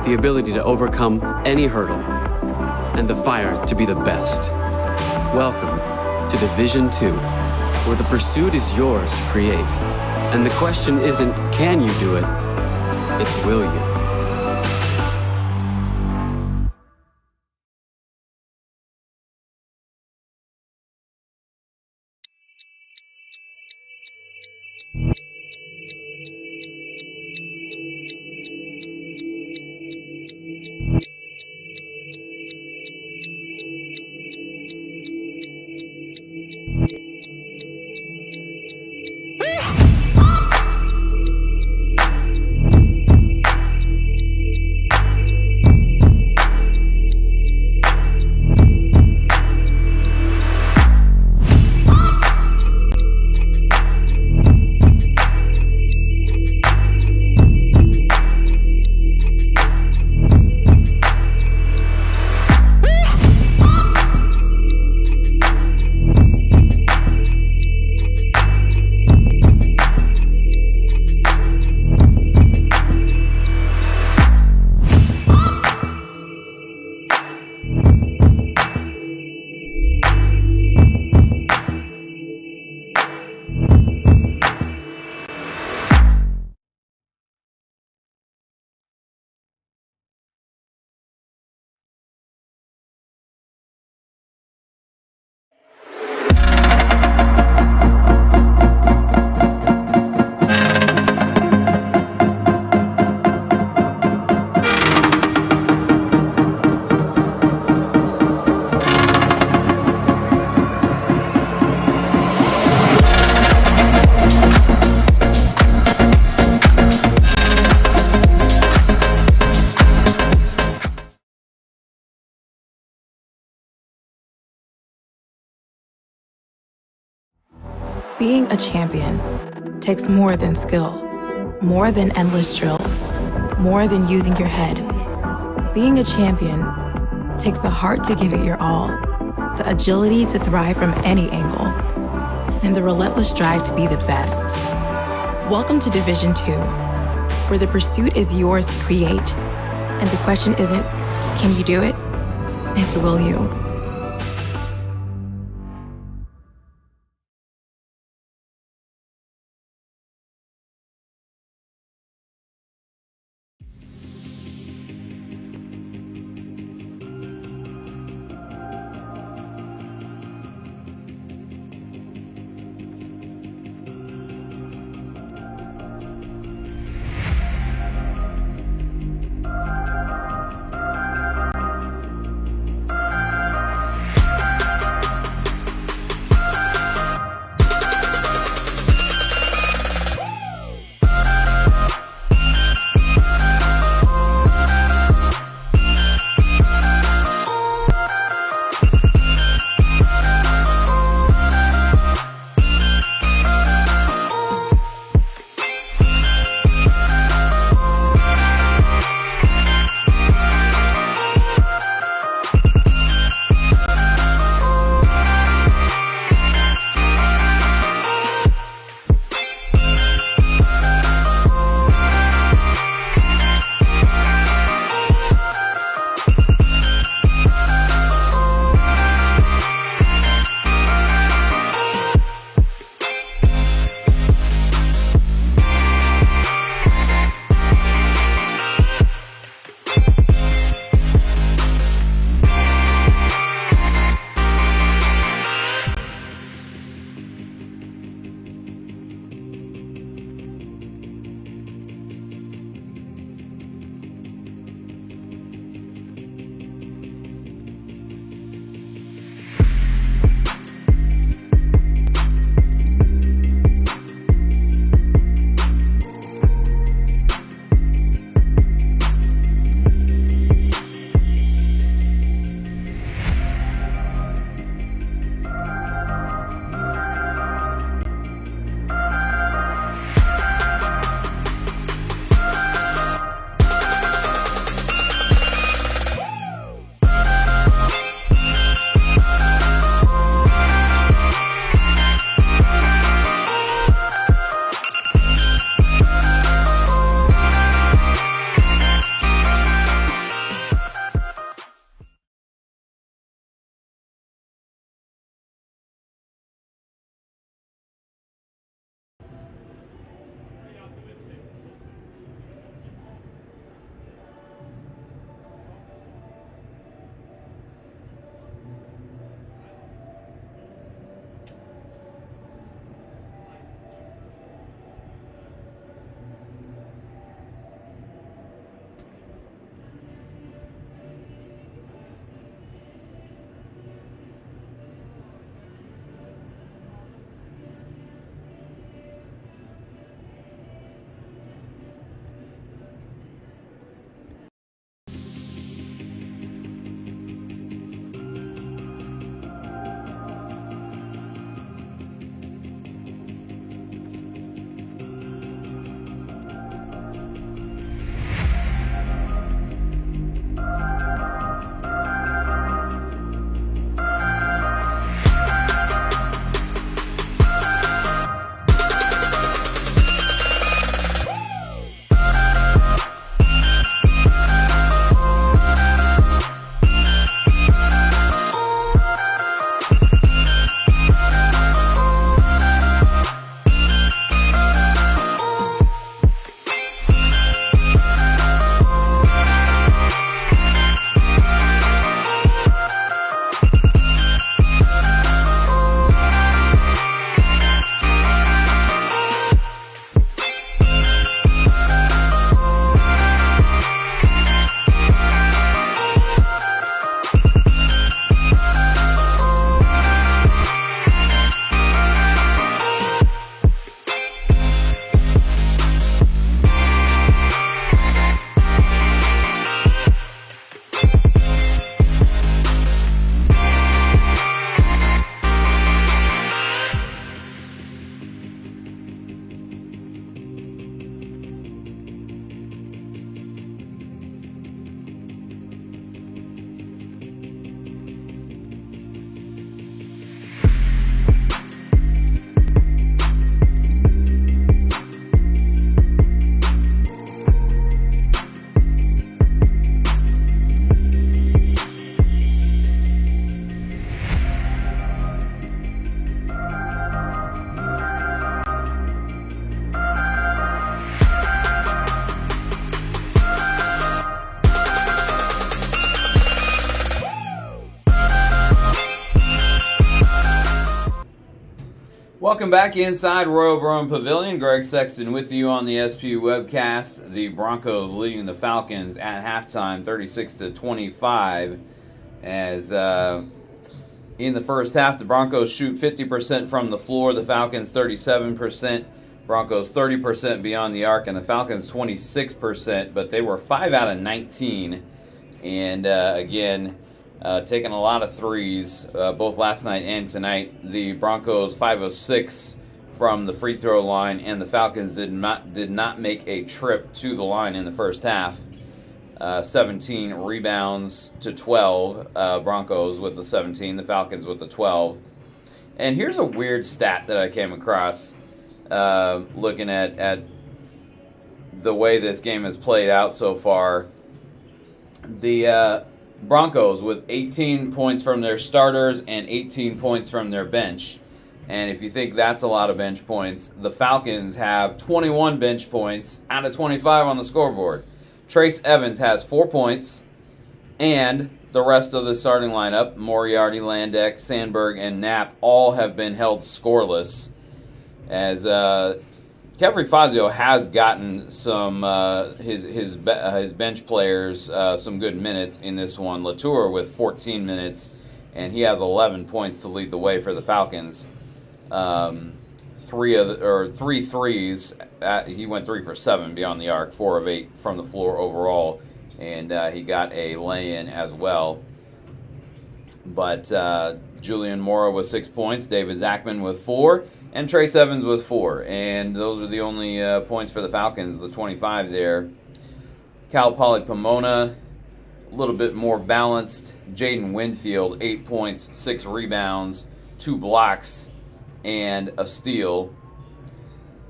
the ability to overcome any hurdle, and the fire to be the best. Welcome to Division II, where the pursuit is yours to create. And the question isn't, can you do it? It's, will you? Being a champion takes more than skill, more than endless drills, more than using your head. Being a champion takes the heart to give it your all, the agility to thrive from any angle, and the relentless drive to be the best. Welcome to Division 2, where the pursuit is yours to create, and the question isn't, can you do it? It's will you? Welcome back inside Royal Brown Pavilion. Greg Sexton with you on the SPU webcast. The Broncos leading the Falcons at halftime, 36-25. As in the first half, the Broncos shoot 50% from the floor. The Falcons 37%. Broncos 30% beyond the arc, and the Falcons 26%. But they were 5 out of 19, and again. Taking a lot of threes, both last night and tonight. The Broncos 5 of 6 from the free throw line, and the Falcons did not make a trip to the line in the first half. 17 rebounds to 12. Broncos with the 17, the Falcons with the 12. And here's a weird stat that I came across looking at the way this game has played out so far. The Broncos with 18 points from their starters and 18 points from their bench. And if you think that's a lot of bench points, the Falcons have 21 bench points out of 25 on the scoreboard. Trace Evans has 4 points, and the rest of the starting lineup, Moriarty, Landek, Sandberg, and Knapp, all have been held scoreless. As Kevry Fazio has gotten some his bench players some good minutes in this one. Latour with 14 minutes, and he has 11 points to lead the way for the Falcons. 3 threes. He went 3 for 7 beyond the arc, 4 of 8 from the floor overall, and he got a lay-in as well. But Julian Mora with 6 points, David Zachman with 4. And Trace Evans with 4, and those are the only points for the Falcons, the 25 there. Cal Poly Pomona, a little bit more balanced. Jaden Winfield, 8 points, 6 rebounds, 2 blocks, and a steal.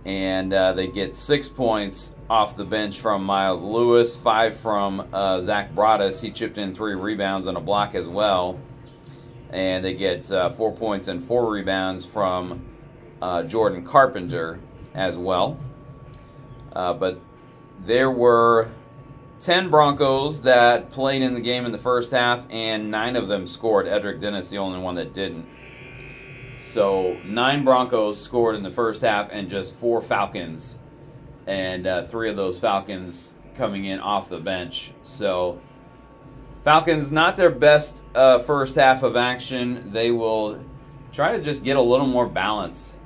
And they get 6 points off the bench from Miles Lewis, 5 from Zach Broadus. He chipped in 3 rebounds and a block as well. And they get 4 points and 4 rebounds from Jordan Carpenter as well. But there were 10 Broncos that played in the game in the first half, and 9 of them scored. Edric Dennis, the only one that didn't. So 9 Broncos scored in the first half, and just 4 Falcons. And 3 of those Falcons coming in off the bench. So Falcons, not their best first half of action. They will try to just get a little more balance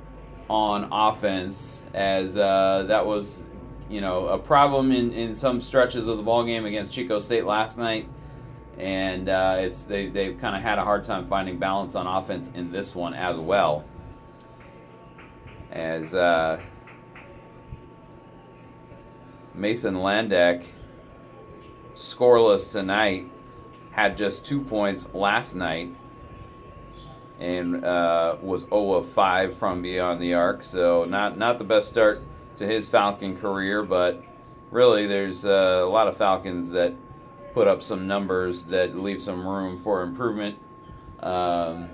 on offense, as that was, a problem in some stretches of the ball game against Chico State last night, and they've kind of had a hard time finding balance on offense in this one as well. As Mason Landek, scoreless tonight, had just 2 points last night, and was 0 of 5 from beyond the arc. So not the best start to his Falcon career, but really there's a lot of Falcons that put up some numbers that leave some room for improvement. And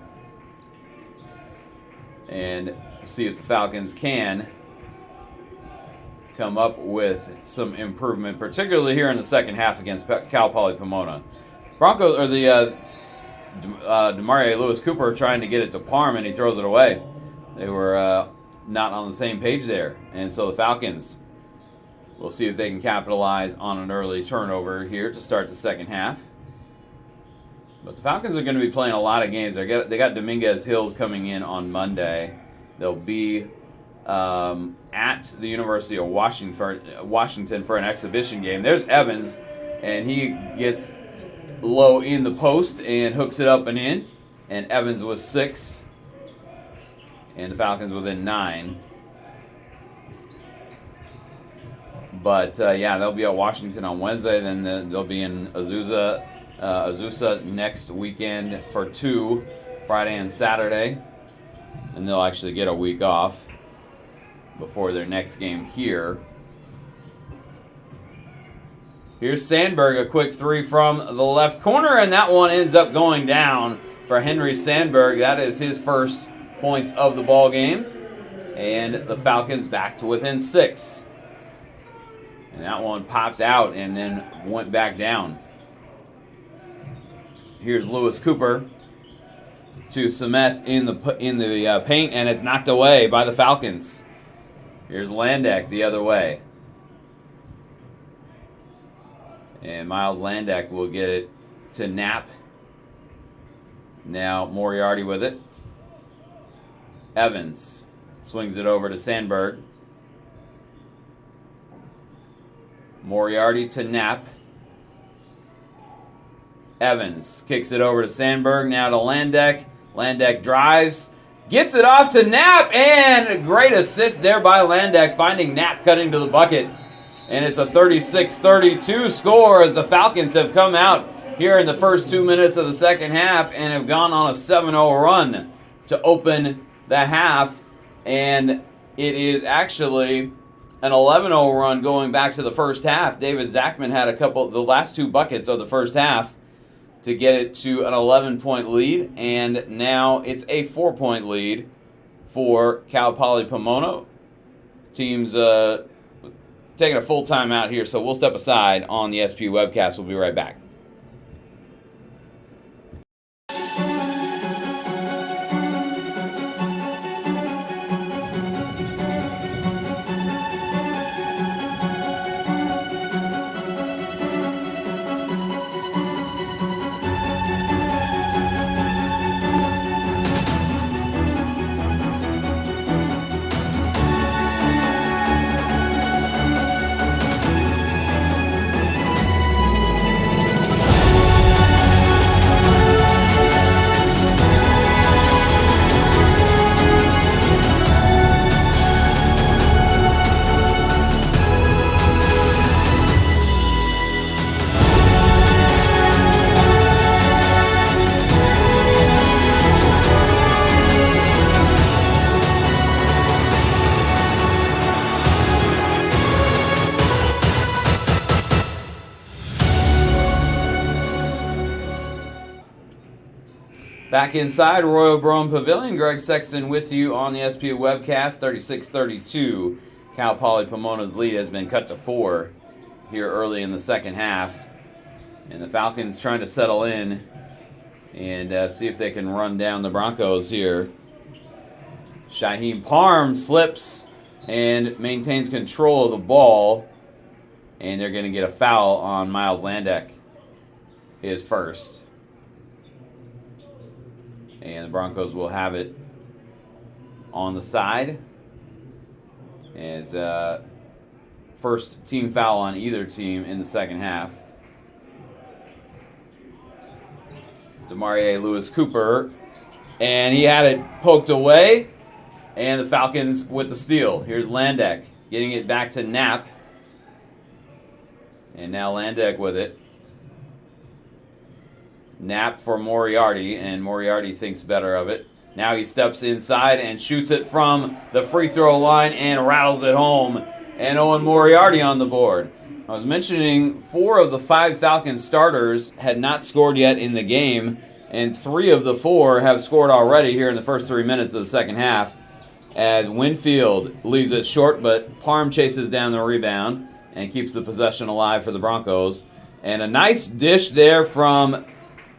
see if the Falcons can come up with some improvement, particularly here in the second half against Cal Poly Pomona. Broncos, or the Demarie Lewis Cooper trying to get it to Parham, and he throws it away. They were not on the same page there. And so the Falcons will see if they can capitalize on an early turnover here to start the second half. But the Falcons are going to be playing a lot of games. They got Dominguez Hills coming in on Monday. They'll be at the University of Washington for an exhibition game. There's Evans, and he gets low in the post and hooks it up and in. And Evans was 6, and the Falcons within 9. But yeah, they'll be at Washington on Wednesday. Then they'll be in Azusa next weekend for 2, Friday and Saturday, and they'll actually get a week off before their next game here. Here's Sandberg, a quick 3 from the left corner, and that one ends up going down for Henry Sandberg. That is his first points of the ball game, and the Falcons back to within 6. And that one popped out and then went back down. Here's Lewis Cooper. to Semeth in the paint, and it's knocked away by the Falcons. Here's Landak the other way. And Miles Landak will get it to Knapp. Now Moriarty with it. Evans swings it over to Sandberg. Moriarty to Knapp. Evans kicks it over to Sandberg. Now to Landak. Landak drives. Gets it off to Knapp. And a great assist there by Landak, finding Knapp cutting to the bucket. And it's a 36-32 score as the Falcons have come out here in the first 2 minutes of the second half and have gone on a 7-0 run to open the half. And it is actually an 11-0 run going back to the first half. David Zachman had the last 2 buckets of the first half to get it to an 11-point lead, and now it's a 4-point lead for Cal Poly Pomona. Team's taking a full timeout here, so we'll step aside on the SP webcast. We'll be right back. Back inside Royal Brome Pavilion, Greg Sexton with you on the SPU webcast. 36-32. Cal Poly Pomona's lead has been cut to 4 here early in the second half. And the Falcons trying to settle in and see if they can run down the Broncos here. Shaheem Parm slips and maintains control of the ball. And they're going to get a foul on Miles Landak, his first. And the Broncos will have it on the side as first team foul on either team in the second half. Demarie Lewis-Cooper, and he had it poked away, and the Falcons with the steal. Here's Landak getting it back to Knapp, and now Landak with it. Knapp for Moriarty, and Moriarty thinks better of it. Now he steps inside and shoots it from the free throw line and rattles it home. And Owen Moriarty on the board. I was mentioning 4 of the 5 Falcons starters had not scored yet in the game, and 3 of the 4 have scored already here in the first 3 minutes of the second half, as Winfield leaves it short, but Parm chases down the rebound and keeps the possession alive for the Broncos. And a nice dish there from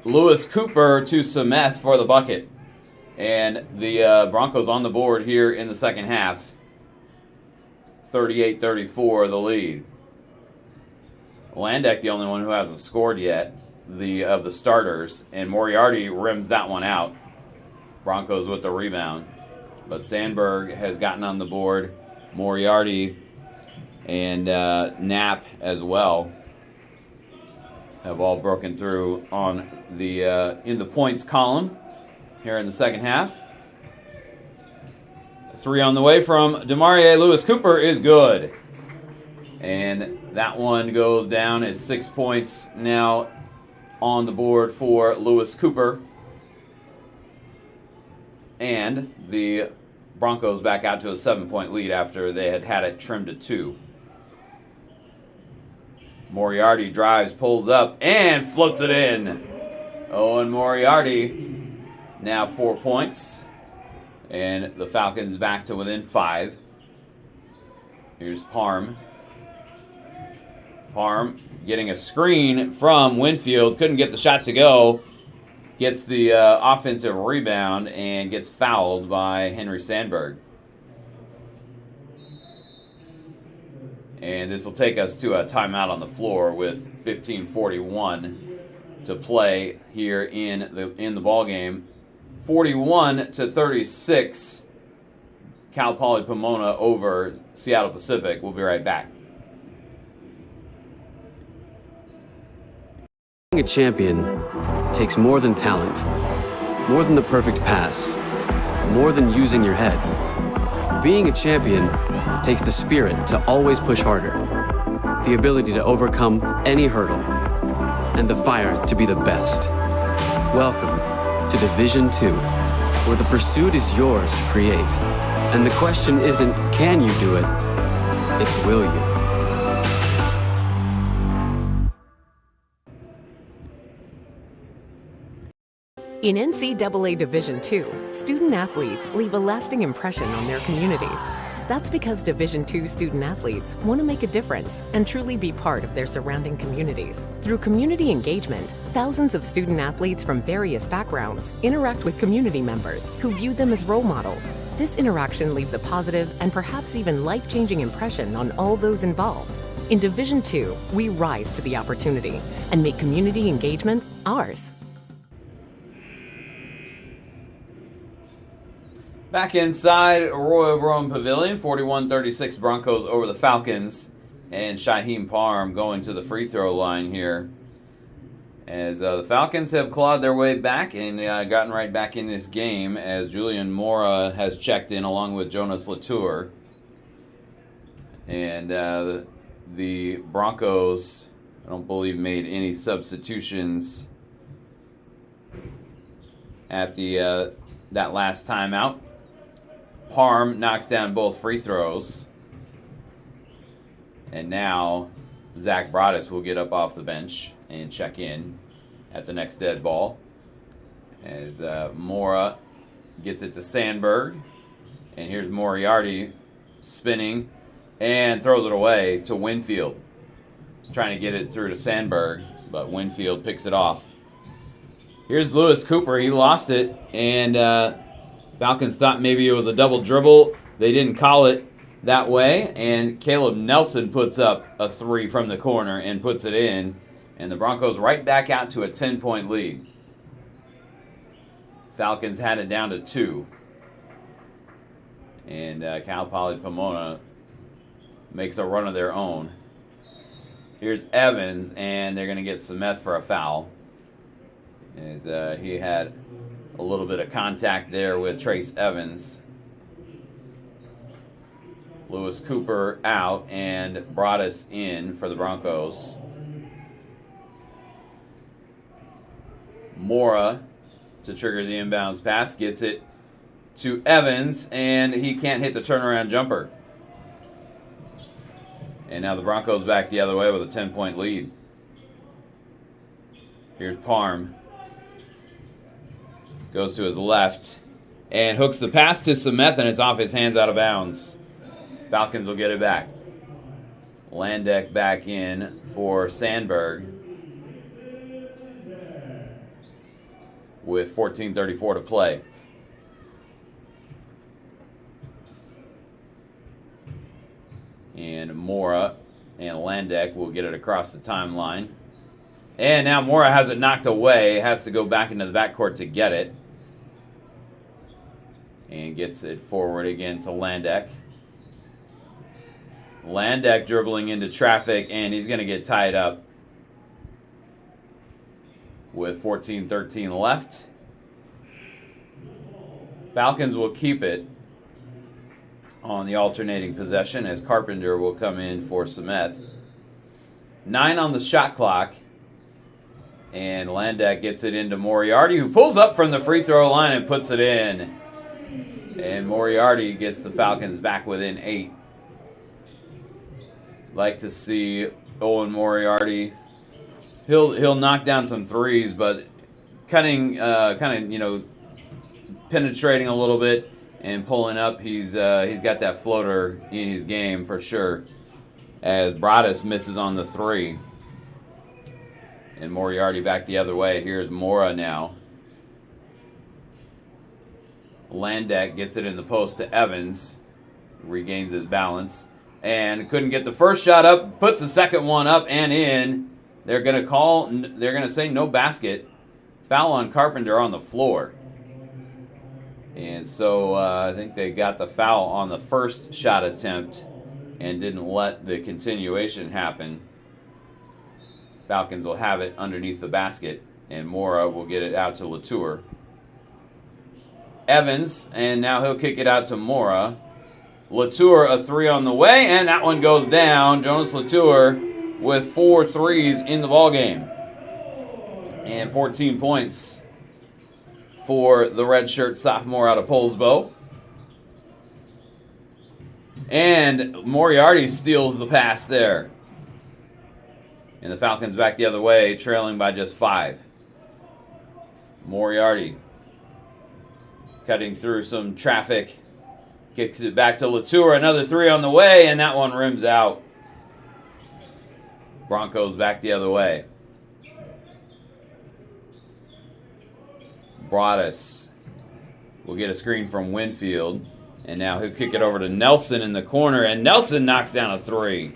Lewis-Cooper to Semeth for the bucket. And the Broncos on the board here in the second half. 38-34 the lead. Landak the only one who hasn't scored yet of the starters. And Moriarty rims that one out. Broncos with the rebound. But Sandberg has gotten on the board. Moriarty and Knapp as well have all broken through on the in the points column here in the second half. 3 on the way from Demarie Lewis-Cooper is good. And that one goes down as 6 points now on the board for Lewis-Cooper. And the Broncos back out to a 7-point lead after they had it trimmed to 2. Moriarty drives, pulls up, and floats it in. Owen Moriarty, now 4 points. And the Falcons back to within 5. Here's Parm. Parm getting a screen from Winfield. Couldn't get the shot to go. gets the offensive rebound and gets fouled by Henry Sandberg. And this will take us to a timeout on the floor with 15:41 to play here in the ball game. 41-36, Cal Poly Pomona over Seattle Pacific. We'll be right back. Being a champion takes more than talent, more than the perfect pass, more than using your head. Being a champion takes the spirit to always push harder, the ability to overcome any hurdle, and the fire to be the best. Welcome to Division II, where the pursuit is yours to create. And the question isn't, can you do it? It's, will you? In NCAA Division II, student athletes leave a lasting impression on their communities. That's because Division II student athletes want to make a difference and truly be part of their surrounding communities. Through community engagement, thousands of student athletes from various backgrounds interact with community members who view them as role models. This interaction leaves a positive and perhaps even life-changing impression on all those involved. In Division II, we rise to the opportunity and make community engagement ours. Back inside Royal Rome Pavilion, 41-36 Broncos over the Falcons, and Shaheem Parham going to the free throw line here. As the Falcons have clawed their way back and gotten right back in this game, as Julian Mora has checked in along with Jonas Latour. And the Broncos, I don't believe, made any substitutions at the that last timeout. Parham knocks down both free throws. And now Zach Broadus will get up off the bench and check in at the next dead ball. As Mora gets it to Sandberg. And here's Moriarty spinning and throws it away to Winfield. He's trying to get it through to Sandberg, but Winfield picks it off. Here's Lewis Cooper. He lost it, and Falcons thought maybe it was a double dribble. They didn't call it that way, and Caleb Nelson puts up a three from the corner and puts it in, and the Broncos right back out to a 10-point lead. Falcons had it down to 2, and Cal Poly Pomona makes a run of their own. Here's Evans, and they're going to get Smith for a foul, as he had a little bit of contact there with Trace Evans. Lewis Cooper out and Broadus in for the Broncos. Mora to trigger the inbounds pass, gets it to Evans, and he can't hit the turnaround jumper. And now the Broncos back the other way with a 10-point lead. Here's Parham. Goes to his left and hooks the pass to Smith, and it's off his hands out of bounds. Falcons will get it back. Landek back in for Sandberg with 14:34 to play. And Mora and Landek will get it across the timeline. And now Mora has it knocked away. Has to go back into the backcourt to get it. And gets it forward again to Landek. Landek dribbling into traffic, and he's going to get tied up with 14:13 left. Falcons will keep it on the alternating possession as Carpenter will come in for Smith. 9 on the shot clock. And Landek gets it into Moriarty, who pulls up from the free throw line and puts it in. And Moriarty gets the Falcons back within 8. Like to see Owen Moriarty. He'll knock down some threes, but kind of penetrating a little bit and pulling up. He's got that floater in his game for sure. As Broadus misses on the 3. And Moriarty back the other way. Here's Mora now. Landeck gets it in the post to Evans. Regains his balance. And couldn't get the first shot up. Puts the second one up and in. They're going to say no basket. Foul on Carpenter on the floor. And so I think they got the foul on the first shot attempt and didn't let the continuation happen. Falcons will have it underneath the basket, and Mora will get it out to Latour. Evans, and now he'll kick it out to Mora. Latour, a three on the way, and that one goes down. Jonas Latour with 4 threes in the ballgame. And 14 points for the redshirt sophomore out of Poulsbo. And Moriarty steals the pass there. And the Falcons back the other way, trailing by just 5. Moriarty cutting through some traffic. Kicks it back to Latour. Another three on the way, and that one rims out. Broncos back the other way. Broadus will get a screen from Winfield. And now he'll kick it over to Nelson in the corner. And Nelson knocks down a three.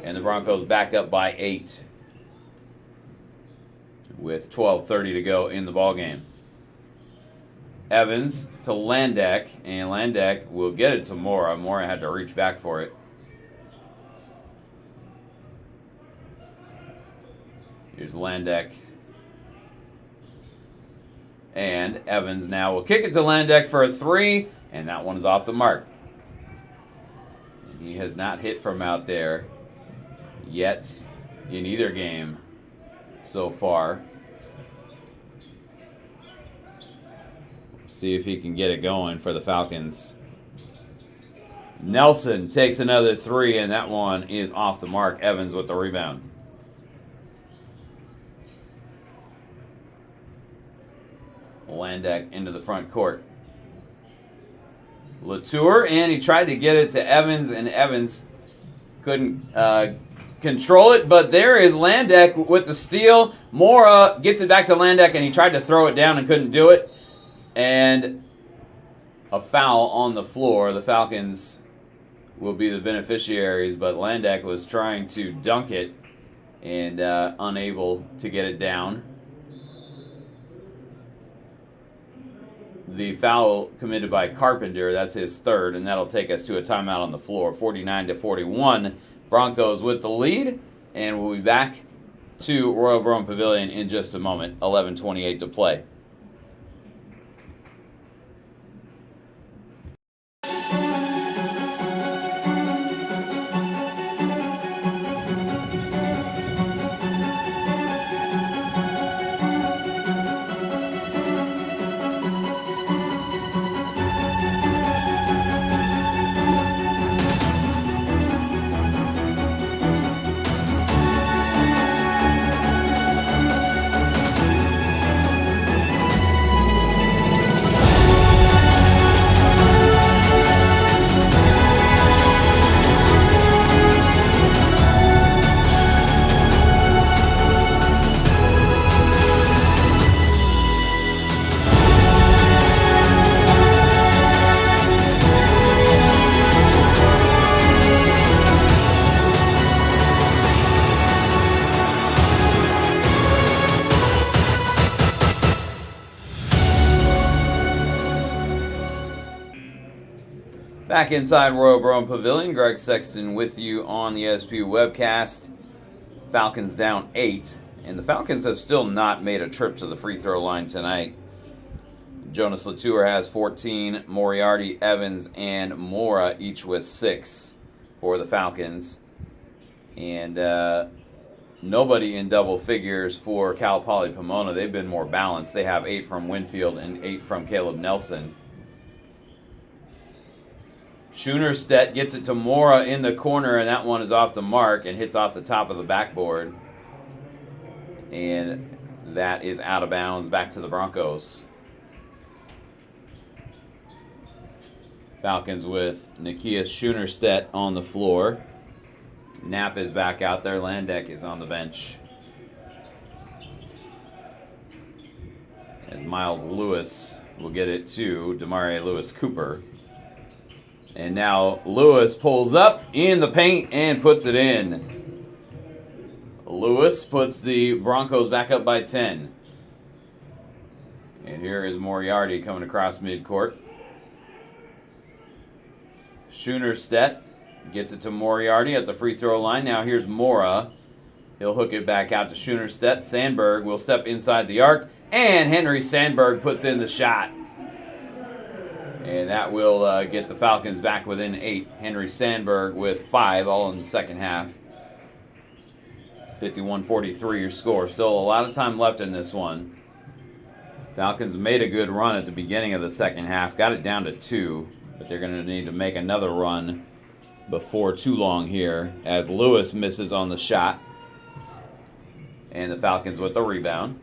And the Broncos back up by 8. With 12:30 to go in the ballgame. Evans to Landeck. And Landeck will get it to Mora. Mora had to reach back for it. Here's Landeck. And Evans now will kick it to Landeck for a three, and that one is off the mark. And he has not hit from out there yet in either game so far. See if he can get it going for the Falcons. Nelson takes another three, and that one is off the mark. Evans with the rebound. Landeck into the front court. Latour, and he tried to get it to Evans, and Evans couldn't control it, but there is Landeck with the steal. Mora gets it back to Landeck, and he tried to throw it down and couldn't do it. And a foul on the floor. The Falcons will be the beneficiaries, but Landeck was trying to dunk it and unable to get it down. The foul committed by Carpenter, that's his third, and that'll take us to a timeout on the floor. 49-41, Broncos with the lead, and we'll be back to Royal Brown Pavilion in just a moment. 11:28 to play. Back inside Royal Brown Pavilion, Greg Sexton with you on the SP webcast. Falcons down 8, and the Falcons have still not made a trip to the free throw line tonight. Jonas Latour has 14, Moriarty, Evans, and Mora each with 6 for the Falcons. And nobody in double figures for Cal Poly Pomona. They've been more balanced. They have 8 from Winfield and 8 from Caleb Nelson. Schoenerstedt gets it to Mora in the corner, and that one is off the mark and hits off the top of the backboard. And that is out of bounds, back to the Broncos. Falcons with Nikias Schoenerstedt on the floor. Knapp is back out there. Landeck is on the bench. As Miles Lewis will get it to Demarai Lewis Cooper. And now Lewis pulls up in the paint and puts it in. Lewis puts the Broncos back up by 10. And here is Moriarty coming across midcourt. Schoenerstedt gets it to Moriarty at the free throw line. Now here's Mora. He'll hook it back out to Schoenerstedt. Sandberg will step inside the arc. And Henry Sandberg puts in the shot. And that will get the Falcons back within 8. Henry Sandberg with 5, all in the second half. 51-43 your score. Still a lot of time left in this one. Falcons made a good run at the beginning of the second half. Got it down to 2. But they're going to need to make another run before too long here, as Lewis misses on the shot. And the Falcons with the rebound.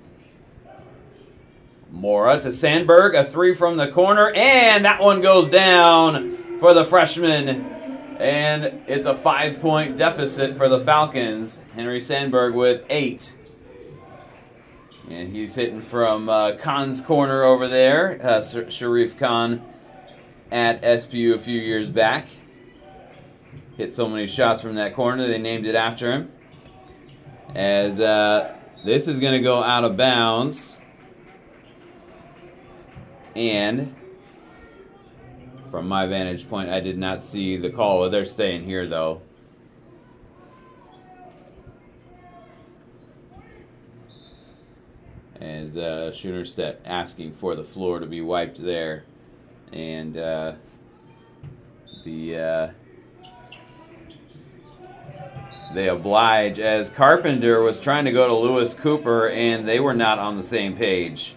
Mora to Sandberg, a 3 from the corner, and that one goes down for the freshman. And it's a 5-point deficit for the Falcons. Henry Sandberg with 8. And he's hitting from Khan's corner over there, Sharif Khan at SPU a few years back. Hit so many shots from that corner, they named it after him. As this is going to go out of bounds. And from my vantage point, I did not see the call. They're staying here, though. As Schoenerstedt asking for the floor to be wiped there. And they oblige, as Carpenter was trying to go to Lewis Cooper, and they were not on the same page.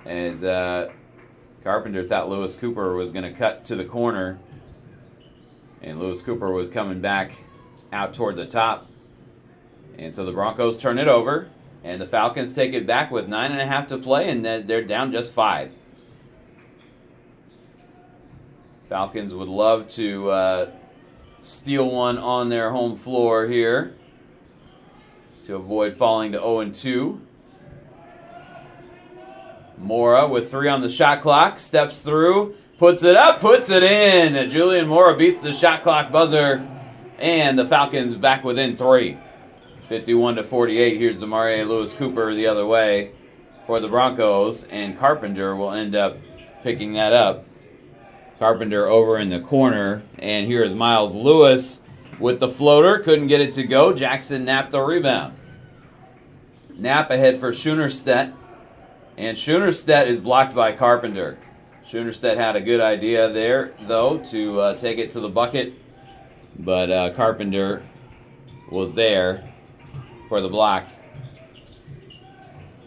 As Carpenter thought Lewis Cooper was going to cut to the corner, and Lewis Cooper was coming back out toward the top. And so the Broncos turn it over, and the Falcons take it back with 9.5 to play, and they're down just 5. Falcons would love to steal one on their home floor here to avoid falling to 0-2. Mora with 3 on the shot clock, steps through, puts it up, puts it in. Julian Mora beats the shot clock buzzer, and the Falcons back within 3. 51-48. Here's Demarai Lewis Cooper the other way for the Broncos, and Carpenter will end up picking that up. Carpenter over in the corner, and here is Miles Lewis with the floater. Couldn't get it to go. Jackson Knapp the rebound. Knapp ahead for Schoenerstedt, and Schoenerstedt is blocked by Carpenter. Schoenerstedt had a good idea there, though, to take it to the bucket, but Carpenter was there for the block.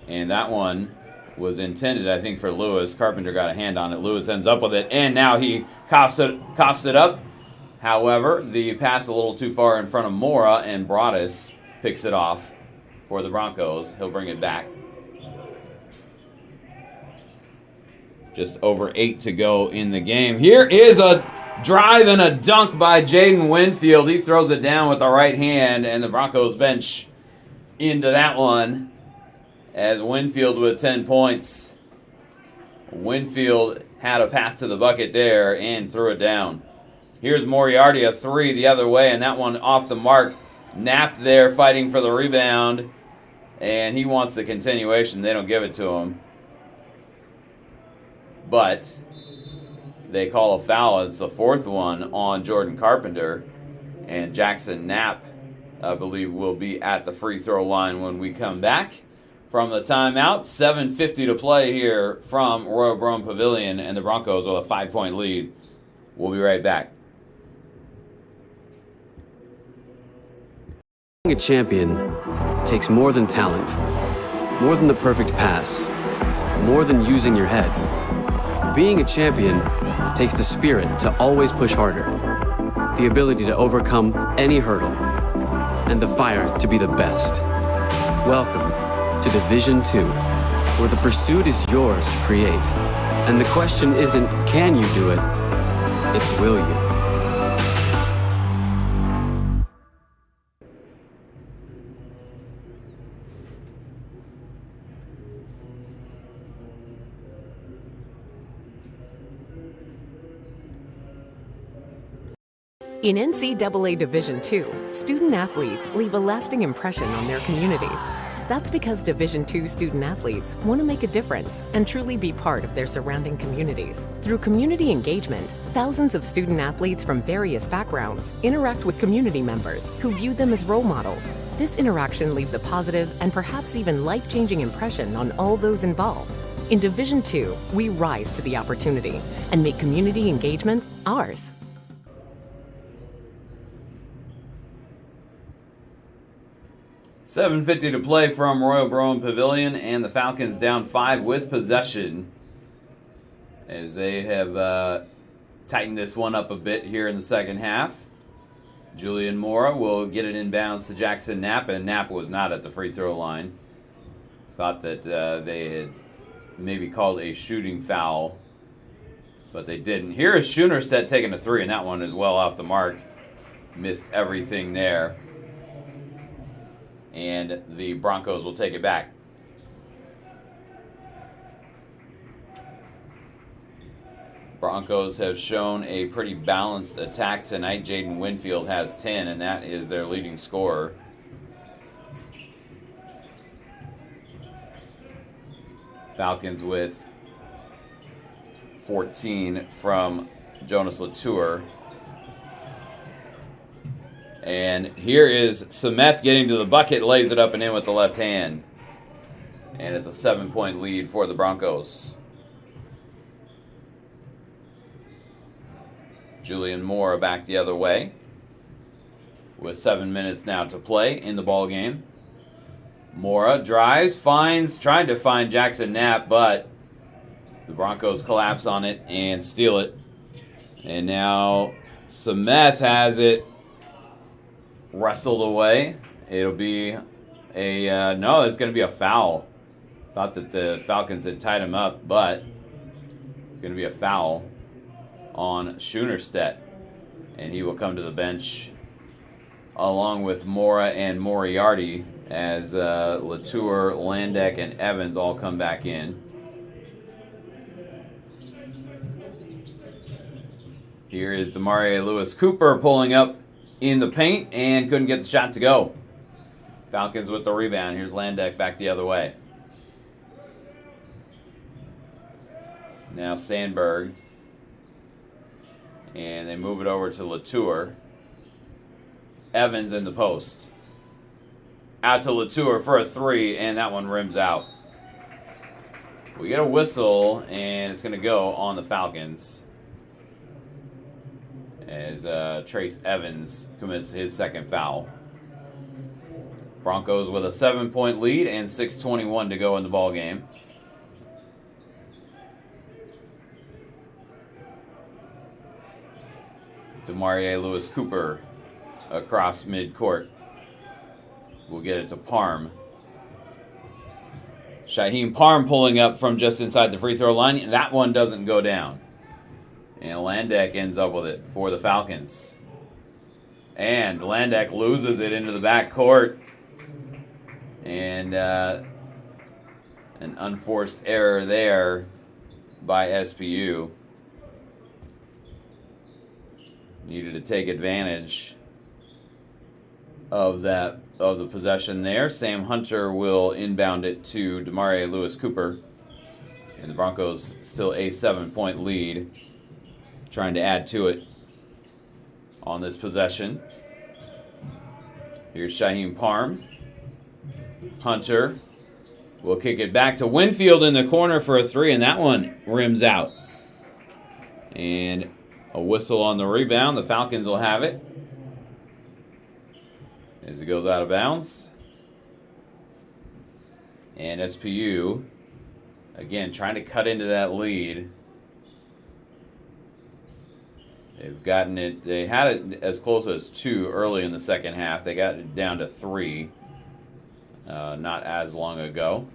And that one was intended, I think, for Lewis. Carpenter got a hand on it. Lewis ends up with it, and now he coughs it up. However, the pass a little too far in front of Mora, and Broadus picks it off for the Broncos. He'll bring it back. Just over 8 to go in the game. Here is a drive and a dunk by Jaden Winfield. He throws it down with the right hand, and the Broncos bench into that one, as Winfield with 10 points. Winfield had a path to the bucket there and threw it down. Here's Moriarty, a 3 the other way, and that one off the mark. Knapp there fighting for the rebound, and he wants the continuation. They don't give it to him. But they call a foul. It's the 4th one on Jordan Carpenter, and Jackson Knapp, I believe, will be at the free throw line when we come back from the timeout. 7:50 to play here from Royal Brome Pavilion, and the Broncos with a 5-point lead. We'll be right back. Being a champion takes more than talent, more than the perfect pass, more than using your head. Being a champion takes the spirit to always push harder, the ability to overcome any hurdle, and the fire to be the best. Welcome to Division 2, where the pursuit is yours to create. And the question isn't, can you do it? It's, will you? In NCAA Division II, student athletes leave a lasting impression on their communities. That's because Division II student athletes want to make a difference and truly be part of their surrounding communities. Through community engagement, thousands of student athletes from various backgrounds interact with community members who view them as role models. This interaction leaves a positive and perhaps even life-changing impression on all those involved. In Division II, we rise to the opportunity and make community engagement ours. 7:50 to play from Royal Broen Pavilion, and the Falcons down 5 with possession as they have tightened this one up a bit here in the second half. Julian Mora will get it inbounds to Jackson Knapp, and Knapp was not at the free throw line. Thought that they had maybe called a shooting foul, but they didn't. Here is Schoenerstedt taking a three, and that one is well off the mark. Missed everything there. And the Broncos will take it back. Broncos have shown a pretty balanced attack tonight. Jaden Winfield has 10, and that is their leading scorer. Falcons with 14 from Jonas Latour. And here is Sameth getting to the bucket, lays it up and in with the left hand. And it's a 7-point lead for the Broncos. Julian Moore back the other way with 7 minutes now to play in the ball game. Mora drives, trying to find Jackson Knapp, but the Broncos collapse on it and steal it. And now Sameth has it wrestled away. It'll be a no, it's going to be a foul. Thought that the Falcons had tied him up, but it's going to be a foul on Schoenerstedt, and he will come to the bench along with Mora and Moriarty as Latour, Landek, and Evans all come back in. Here is Demarie Lewis-Cooper pulling up in the paint and couldn't get the shot to go. Falcons with the rebound. Here's Landek back the other way. Now Sandberg. And they move it over to Latour. Evans in the post. Out to Latour for a three, and that one rims out. We get a whistle, and it's going to go on the Falcons as Trace Evans commits his second foul. Broncos with a 7-point lead and 6:21 to go in the ball game. Demarie Lewis-Cooper across midcourt. We'll get it to Parm. Shaheem Parm pulling up from just inside the free throw line. That one doesn't go down. And Landek ends up with it for the Falcons. And Landek loses it into the backcourt. And an unforced error there by SPU. Needed to take advantage of the possession there. Sam Hunter will inbound it to Demarie Lewis-Cooper. And the Broncos still a 7-point lead. Trying to add to it on this possession. Here's Shaheem Parm. Hunter will kick it back to Winfield in the corner for a three, and that one rims out. And a whistle on the rebound. The Falcons will have it as it goes out of bounds. And SPU, again, trying to cut into that lead. They've gotten it, they had it as close as 2 early in the second half. They got it down to 3 not as long ago.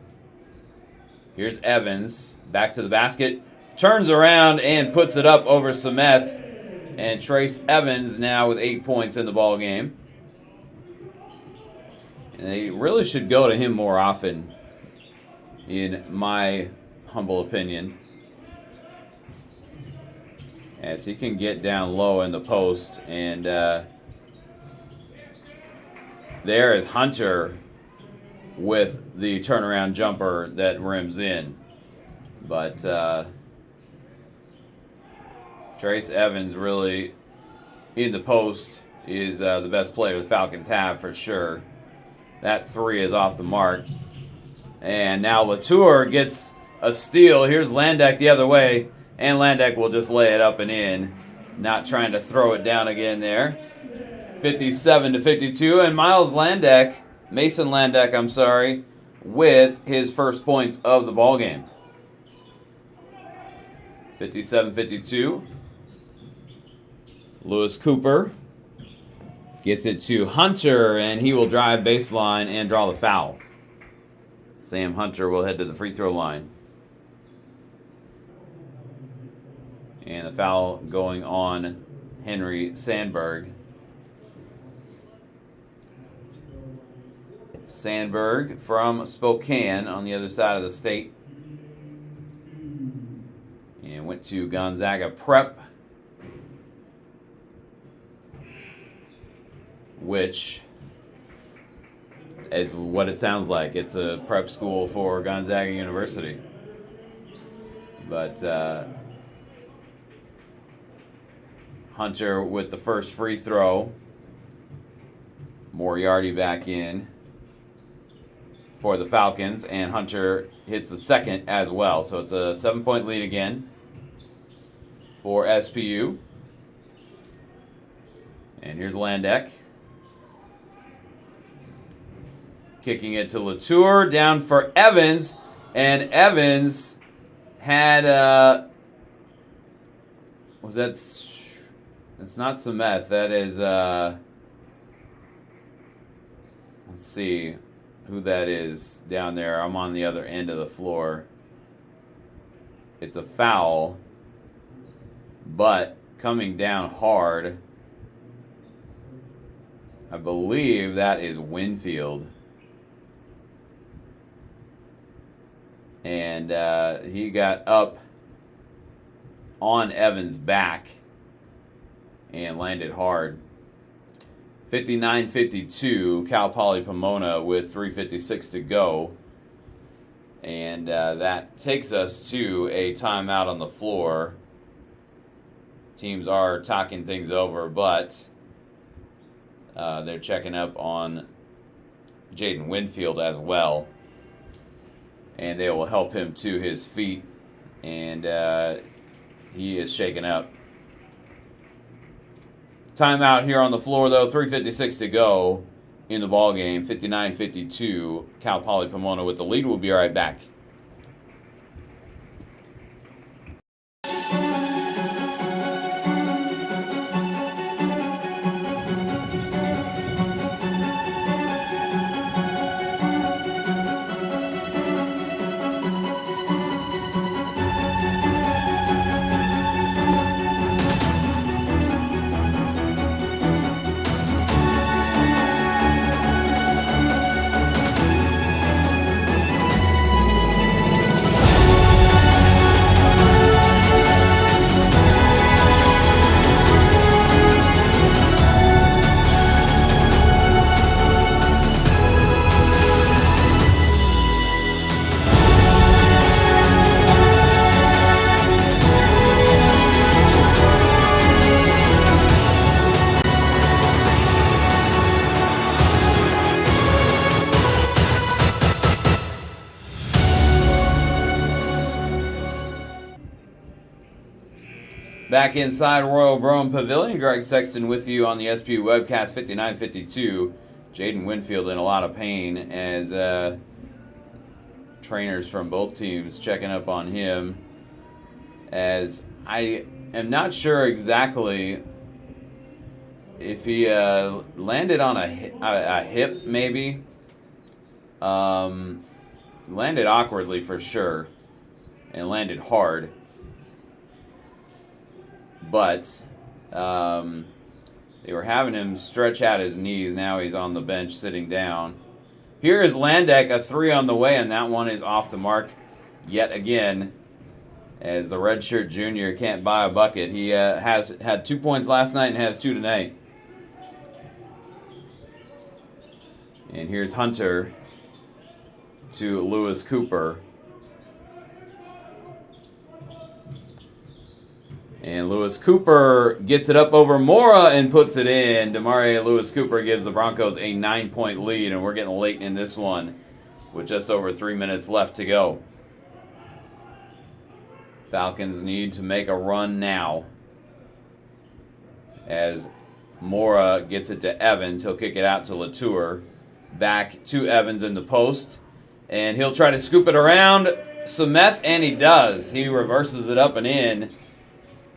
Here's Evans, back to the basket, turns around and puts it up over Sameth. And Trace Evans now with 8 points in the ball game. And they really should go to him more often, in my humble opinion. as he can get down low in the post. And there is Hunter with the turnaround jumper that rims in. But Trace Evans really in the post is the best player the Falcons have for sure. That three is off the mark. And now Latour gets a steal. Here's Landek the other way. And Landek will just lay it up and in. Not trying to throw it down again there. 57-52. And Mason Landek, I'm sorry, with his first points of the ball game. 57-52. Lewis Cooper gets it to Hunter, and he will drive baseline and draw the foul. Sam Hunter will head to the free throw line. And the foul going on Henry Sandberg. Sandberg from Spokane on the other side of the state. And went to Gonzaga Prep, which is what it sounds like. It's a prep school for Gonzaga University. But Hunter with the first free throw. Moriarty back in for the Falcons, and Hunter hits the second as well. So it's a 7-point lead again for SPU. And here's Landek. Kicking it to Latour, down for Evans, and Evans had it's not Sameth, that is let's see who that is down there. I'm on the other end of the floor. It's a foul, but coming down hard. I believe that is Winfield. And he got up on Evans' back and landed hard. 59-52, Cal Poly Pomona with 3:56 to go. And that takes us to a timeout on the floor. Teams are talking things over, but they're checking up on Jaden Winfield as well. And they will help him to his feet. And he is shaken up. Timeout here on the floor, though. 3:56 to go in the ball game. 59-52. Cal Poly Pomona with the lead. We'll be right back. Back inside Royal Brome Pavilion, Greg Sexton with you on the SPU webcast. 59-52. Jaden Winfield in a lot of pain as trainers from both teams checking up on him. As I am not sure exactly if he landed on a hip, maybe. Landed awkwardly for sure, and landed hard. But they were having him stretch out his knees. Now he's on the bench sitting down. Here is Landek, a three on the way, and that one is off the mark yet again. as the redshirt junior can't buy a bucket. He has had 2 points last night and has 2 tonight. And here's Hunter to Lewis Cooper. And Lewis Cooper gets it up over Mora and puts it in. DeMaria Lewis Cooper gives the Broncos a 9-point lead, and we're getting late in this one with just over 3 minutes left to go. Falcons need to make a run now. As Mora gets it to Evans, he'll kick it out to Latour. Back to Evans in the post, and he'll try to scoop it around Sameth, and he does. He reverses it up and in.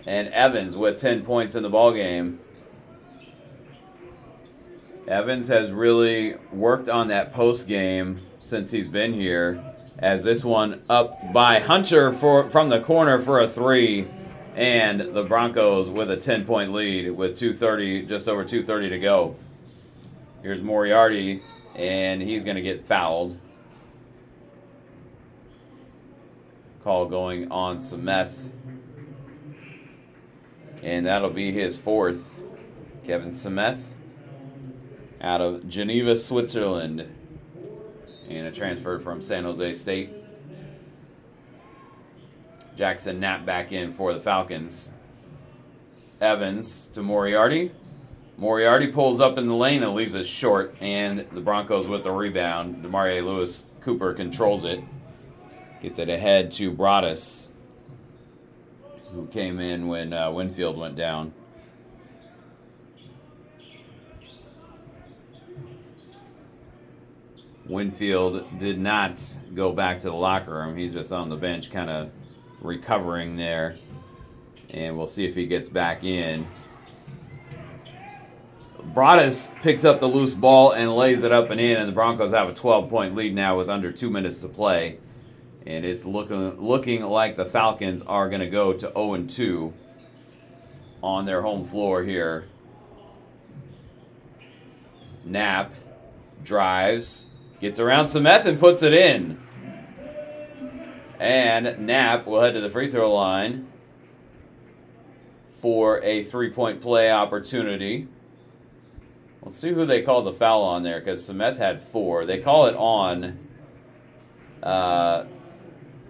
And Evans with 10 points in the ballgame. Evans has really worked on that post game since he's been here. As this one up by Hunter from the corner for a 3. And the Broncos with a 10-point lead with just over 2:30 to go. Here's Moriarty, and he's going to get fouled. Call going on Sameth. And that'll be his 4th. Kevin Sameth out of Geneva, Switzerland. And a transfer from San Jose State. Jackson Knapp back in for the Falcons. Evans to Moriarty. Moriarty pulls up in the lane and leaves it short. And the Broncos with the rebound. DeMaria Lewis Cooper controls it. Gets it ahead to Broadus, who came in when Winfield went down. Winfield did not go back to the locker room. He's just on the bench kind of recovering there. And we'll see if he gets back in. Broadus picks up the loose ball and lays it up and in, and the Broncos have a 12-point lead now with under 2 minutes to play. And it's looking like the Falcons are going to go to 0-2 on their home floor here. Knapp drives, gets around Sameth and puts it in. And Knapp will head to the free throw line for a 3-point play opportunity. Let's see who they called the foul on there, because Sameth had 4. They call it on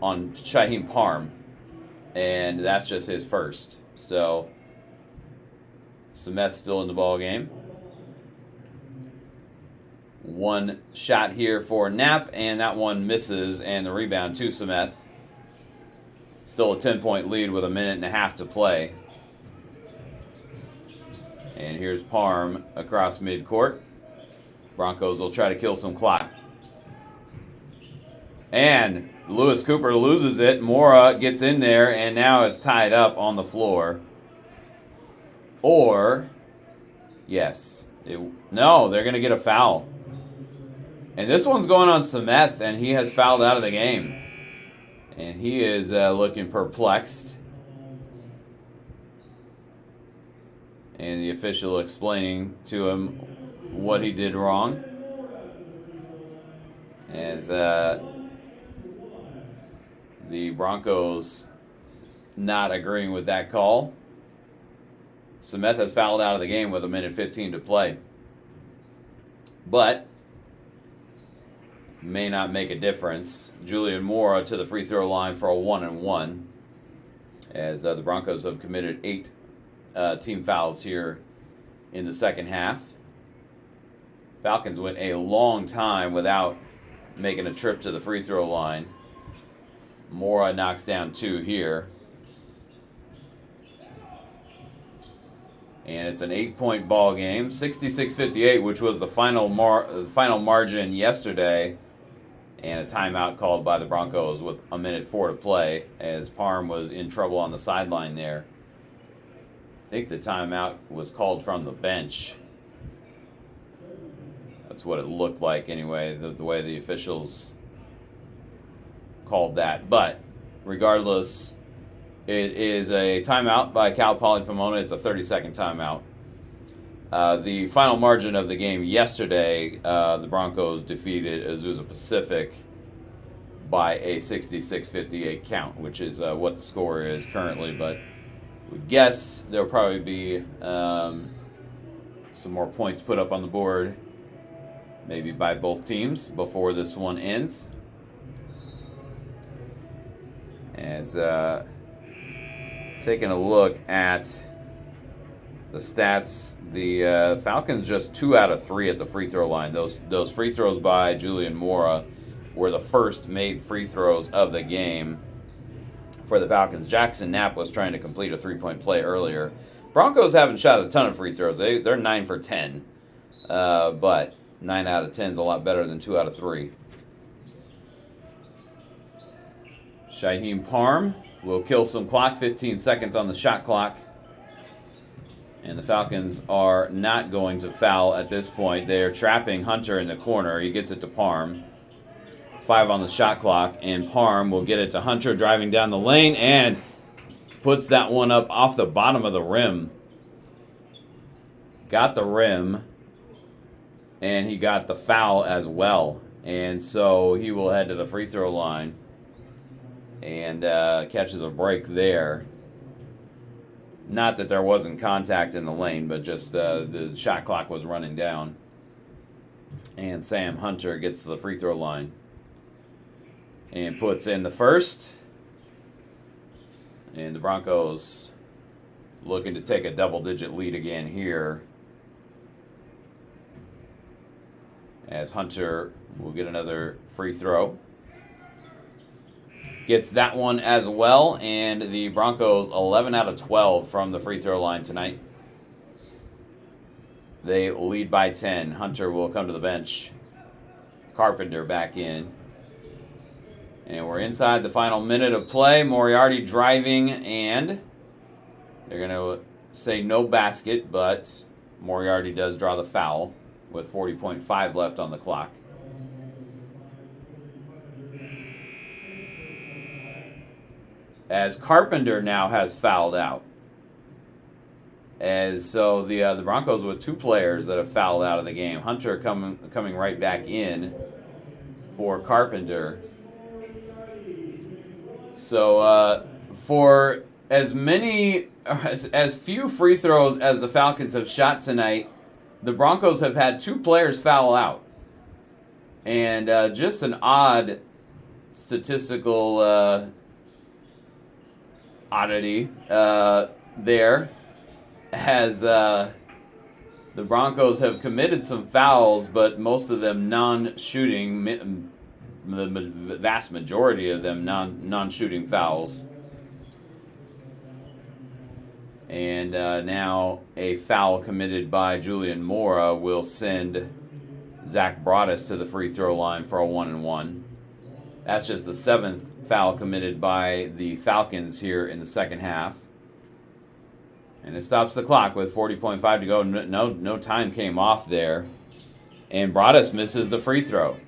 Shaheem Parham, and that's just his first. So Sameth's still in the ball game. One shot here for Knapp, and that one misses, and the rebound to Sameth. Still a 10-point lead with a minute and a half to play. And here's Parham across midcourt. Broncos will try to kill some clock. And Lewis Cooper loses it. Mora gets in there, and now it's tied up on the floor. Or, yes. No, they're going to get a foul. And this one's going on Sameth, and he has fouled out of the game. And he is looking perplexed. And the official explaining to him what he did wrong. As the Broncos not agreeing with that call. Sameth has fouled out of the game with a minute 15 to play. But may not make a difference. Julian Mora to the free throw line for a 1-and-1. As the Broncos have committed 8 team fouls here in the second half. Falcons went a long time without making a trip to the free throw line. Mora knocks down 2 here. And it's an 8-point ball game, 66-58, which was the final margin yesterday. And a timeout called by the Broncos with a minute 4 to play, as Parham was in trouble on the sideline there. I think the timeout was called from the bench. That's what it looked like anyway, the way the officials called that. But regardless, it is a timeout by Cal Poly Pomona. It's a 30-second timeout. The final margin of the game yesterday, the Broncos defeated Azusa Pacific by a 66-58 count, which is what the score is currently. But we guess there'll probably be some more points put up on the board, maybe by both teams before this one ends. As taking a look at the stats, the Falcons just 2 out of 3 at the free throw line. Those free throws by Julian Mora were the first made free throws of the game for the Falcons. Jackson Knapp was trying to complete a three-point play earlier. Broncos haven't shot a ton of free throws. They're 9 for 10, but 9 out of 10 is a lot better than 2 out of 3. Shaheem Parm will kill some clock, 15 seconds on the shot clock. And the Falcons are not going to foul at this point. They are trapping Hunter in the corner. He gets it to Parm. 5 on the shot clock, and Parm will get it to Hunter driving down the lane and puts that one up off the bottom of the rim. Got the rim, and he got the foul as well. And so he will head to the free throw line and catches a break there. Not that there wasn't contact in the lane, but just the shot clock was running down. And Sam Hunter gets to the free throw line and puts in the first. And the Broncos looking to take a double-digit lead again here, as Hunter will get another free throw. Gets that one as well, and the Broncos 11 out of 12 from the free throw line tonight. They lead by 10. Hunter will come to the bench. Carpenter back in. And we're inside the final minute of play. Moriarty driving, and they're going to say no basket, but Moriarty does draw the foul with 40.5 left on the clock. As Carpenter now has fouled out. As so the Broncos with 2 players that have fouled out of the game. Hunter coming right back in for Carpenter. So for as few free throws as the Falcons have shot tonight, the Broncos have had 2 players foul out. And just an odd statistical oddity there, as the Broncos have committed some fouls, but most of them non-shooting, the vast majority of them non-shooting fouls. And now a foul committed by Julian Mora will send Zach Broadus to the free throw line for a 1-and-1. That's just the 7th foul committed by the Falcons here in the second half. And it stops the clock with 40.5 to go. No time came off there. And Broadus misses the free throw.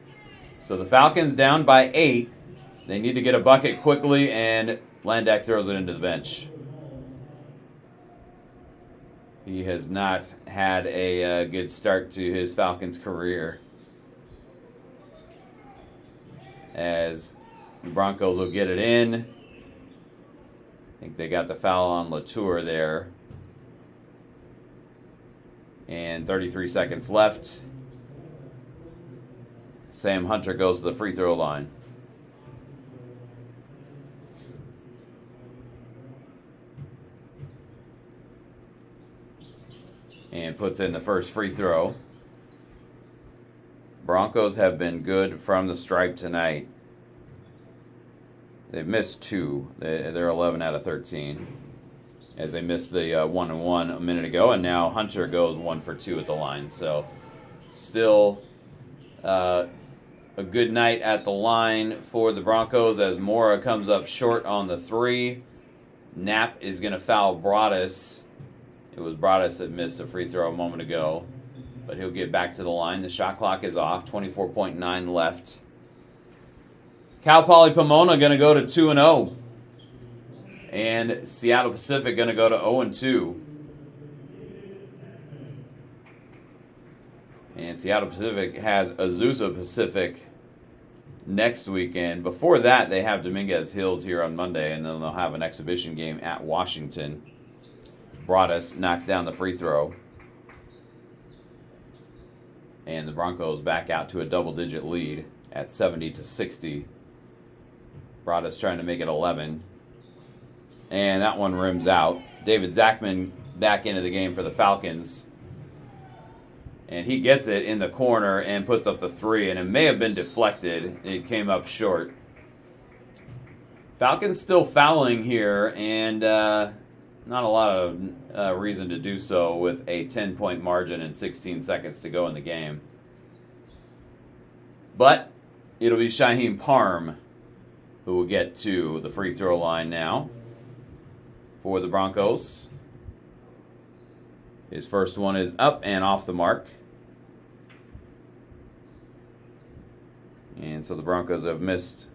So the Falcons down by 8. They need to get a bucket quickly, and Landak throws it into the bench. He has not had a good start to his Falcons career, as the Broncos will get it in. I think they got the foul on Latour there. And 33 seconds left. Sam Hunter goes to the free throw line. And puts in the first free throw. Broncos have been good from the stripe tonight. They've missed 2. They're 11 out of 13. As they missed the 1-and-1 a minute ago. And now Hunter goes 1 for 2 at the line. So still a good night at the line for the Broncos, as Mora comes up short on the 3. Knapp is going to foul Broadus. It was Broadus that missed a free throw a moment ago. But he'll get back to the line. The shot clock is off. 24.9 left. Cal Poly Pomona going to go to 2-0. And Seattle Pacific going to go to 0-2. And Seattle Pacific has Azusa Pacific next weekend. Before that, they have Dominguez Hills here on Monday, and then they'll have an exhibition game at Washington. Broadus knocks down the free throw. And the Broncos back out to a double-digit lead at 70-60. Broadus trying to make it 11. And that one rims out. David Zachman back into the game for the Falcons. And he gets it in the corner and puts up the three. And it may have been deflected. It came up short. Falcons still fouling here. And not a lot of reason to do so with a 10-point margin and 16 seconds to go in the game. But it'll be Shaheem Parm who will get to the free throw line now for the Broncos. His first one is up and off the mark. And so the Broncos have missed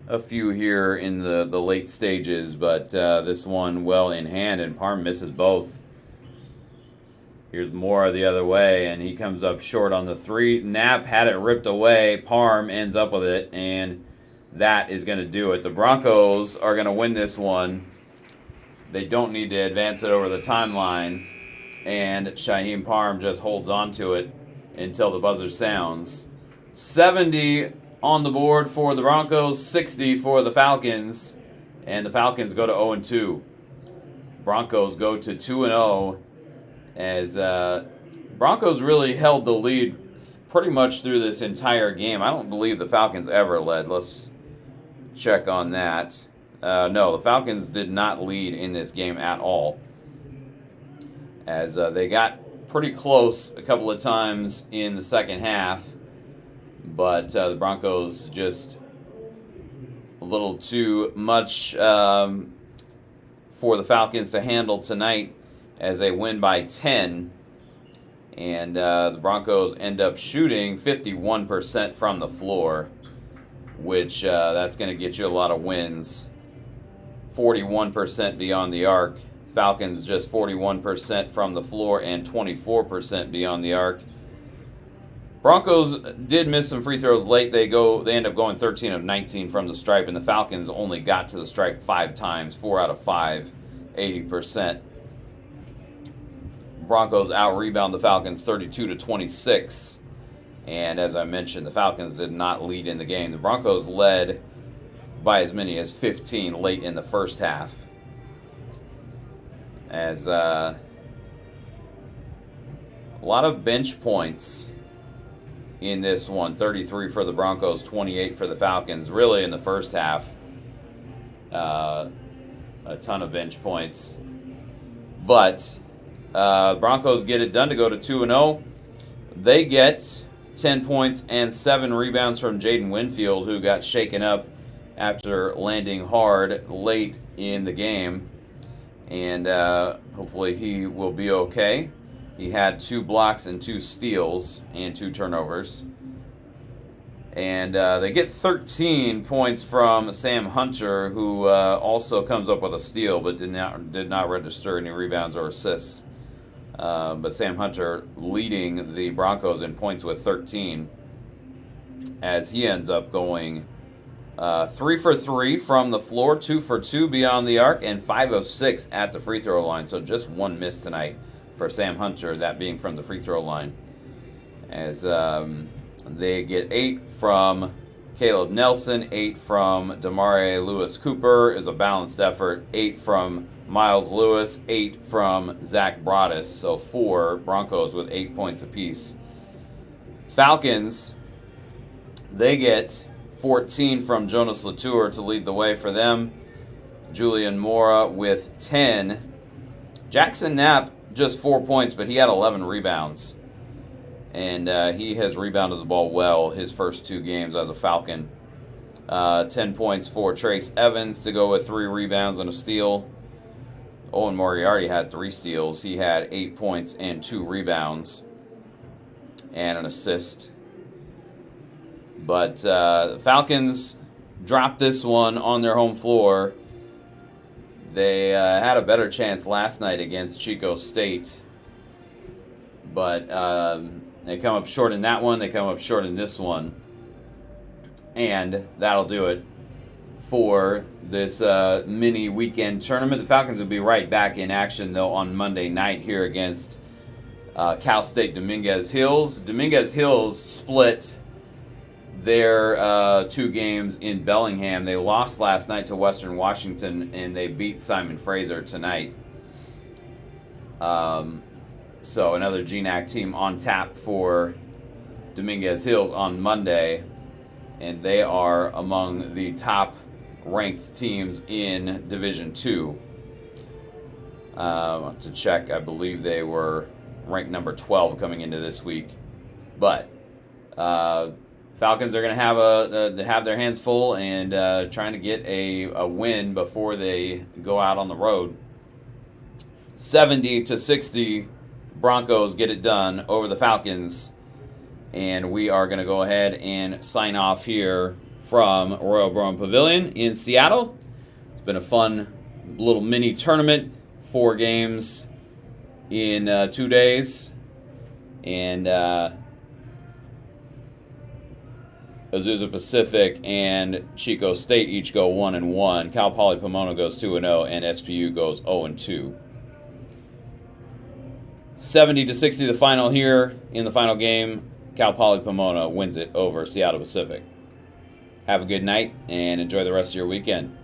a few here in the late stages, but this one well in hand, and Parm misses both. Here's Mora the other way, and he comes up short on the three. Knapp had it ripped away. Parm ends up with it, and that is going to do it. The Broncos are going to win this one. They don't need to advance it over the timeline, and Shaheem Parm just holds on to it until the buzzer sounds. 70 on the board for the Broncos, 60 for the Falcons, and the Falcons go to 0-2. Broncos go to 2-0 as Broncos really held the lead pretty much through this entire game. I don't believe the Falcons ever led. Let's check on that. No, the Falcons did not lead in this game at all, as they got pretty close a couple of times in the second half. But the Broncos just a little too much for the Falcons to handle tonight as they win by 10. And the Broncos end up shooting 51% from the floor, which that's going to get you a lot of wins. 41% beyond the arc. Falcons just 41% from the floor and 24% beyond the arc. Broncos did miss some free throws late. They end up going 13 of 19 from the stripe, and the Falcons only got to the stripe 5 times, 4 out of 5, 80%. Broncos out-rebound the Falcons 32-26. And as I mentioned, the Falcons did not lead in the game. The Broncos led by as many as 15 late in the first half. As a lot of bench points in this one. 33 for the Broncos, 28 for the Falcons. Really in the first half, a ton of bench points. But Broncos get it done to go to 2-0. They get 10 points and 7 rebounds from Jaden Winfield, who got shaken up after landing hard late in the game. And hopefully he will be okay. He had 2 blocks and 2 steals and 2 turnovers. And they get 13 points from Sam Hunter, who also comes up with a steal, but did not register any rebounds or assists. But Sam Hunter leading the Broncos in points with 13, as he ends up going 3 for 3 from the floor, 2 for 2 beyond the arc, and 5 of 6 at the free throw line. So just 1 miss tonight for Sam Hunter, that being from the free throw line. As they get 8 from Caleb Nelson, 8 from Demarai Lewis-Cooper is a balanced effort, 8 from Miles Lewis, 8 from Zach Broadus. So 4 Broncos with 8 points apiece. Falcons, they get 14 from Jonas Latour to lead the way for them. Julian Mora with 10. Jackson Knapp just 4 points, but he had 11 rebounds. And he has rebounded the ball well his first 2 games as a Falcon. 10 points for Trace Evans to go with 3 rebounds and a steal. Owen Moriarty had 3 steals. He had 8 points and 2 rebounds and an assist. But the Falcons dropped this one on their home floor. They had a better chance last night against Chico State. But they come up short in that one. They come up short in this one. And that'll do it for this mini weekend tournament. The Falcons will be right back in action, though, on Monday night here against Cal State Dominguez Hills. Dominguez Hills split their 2 games in Bellingham. They lost last night to Western Washington, and they beat Simon Fraser tonight. So another GNAC team on tap for Dominguez Hills on Monday, and they are among the top ranked teams in Division II. To check, I believe they were ranked number 12 coming into this week. But Falcons are going to have their hands full and trying to get a win before they go out on the road. 70-60, Broncos get it done over the Falcons. And we are going to go ahead and sign off here from Royal Brown Pavilion in Seattle. It's been a fun little mini tournament, 4 games in 2 days. And Azusa Pacific and Chico State each go 1-1. Cal Poly Pomona goes 2-0, and SPU goes 0-2. 70-60 the final here in the final game. Cal Poly Pomona wins it over Seattle Pacific. Have a good night and enjoy the rest of your weekend.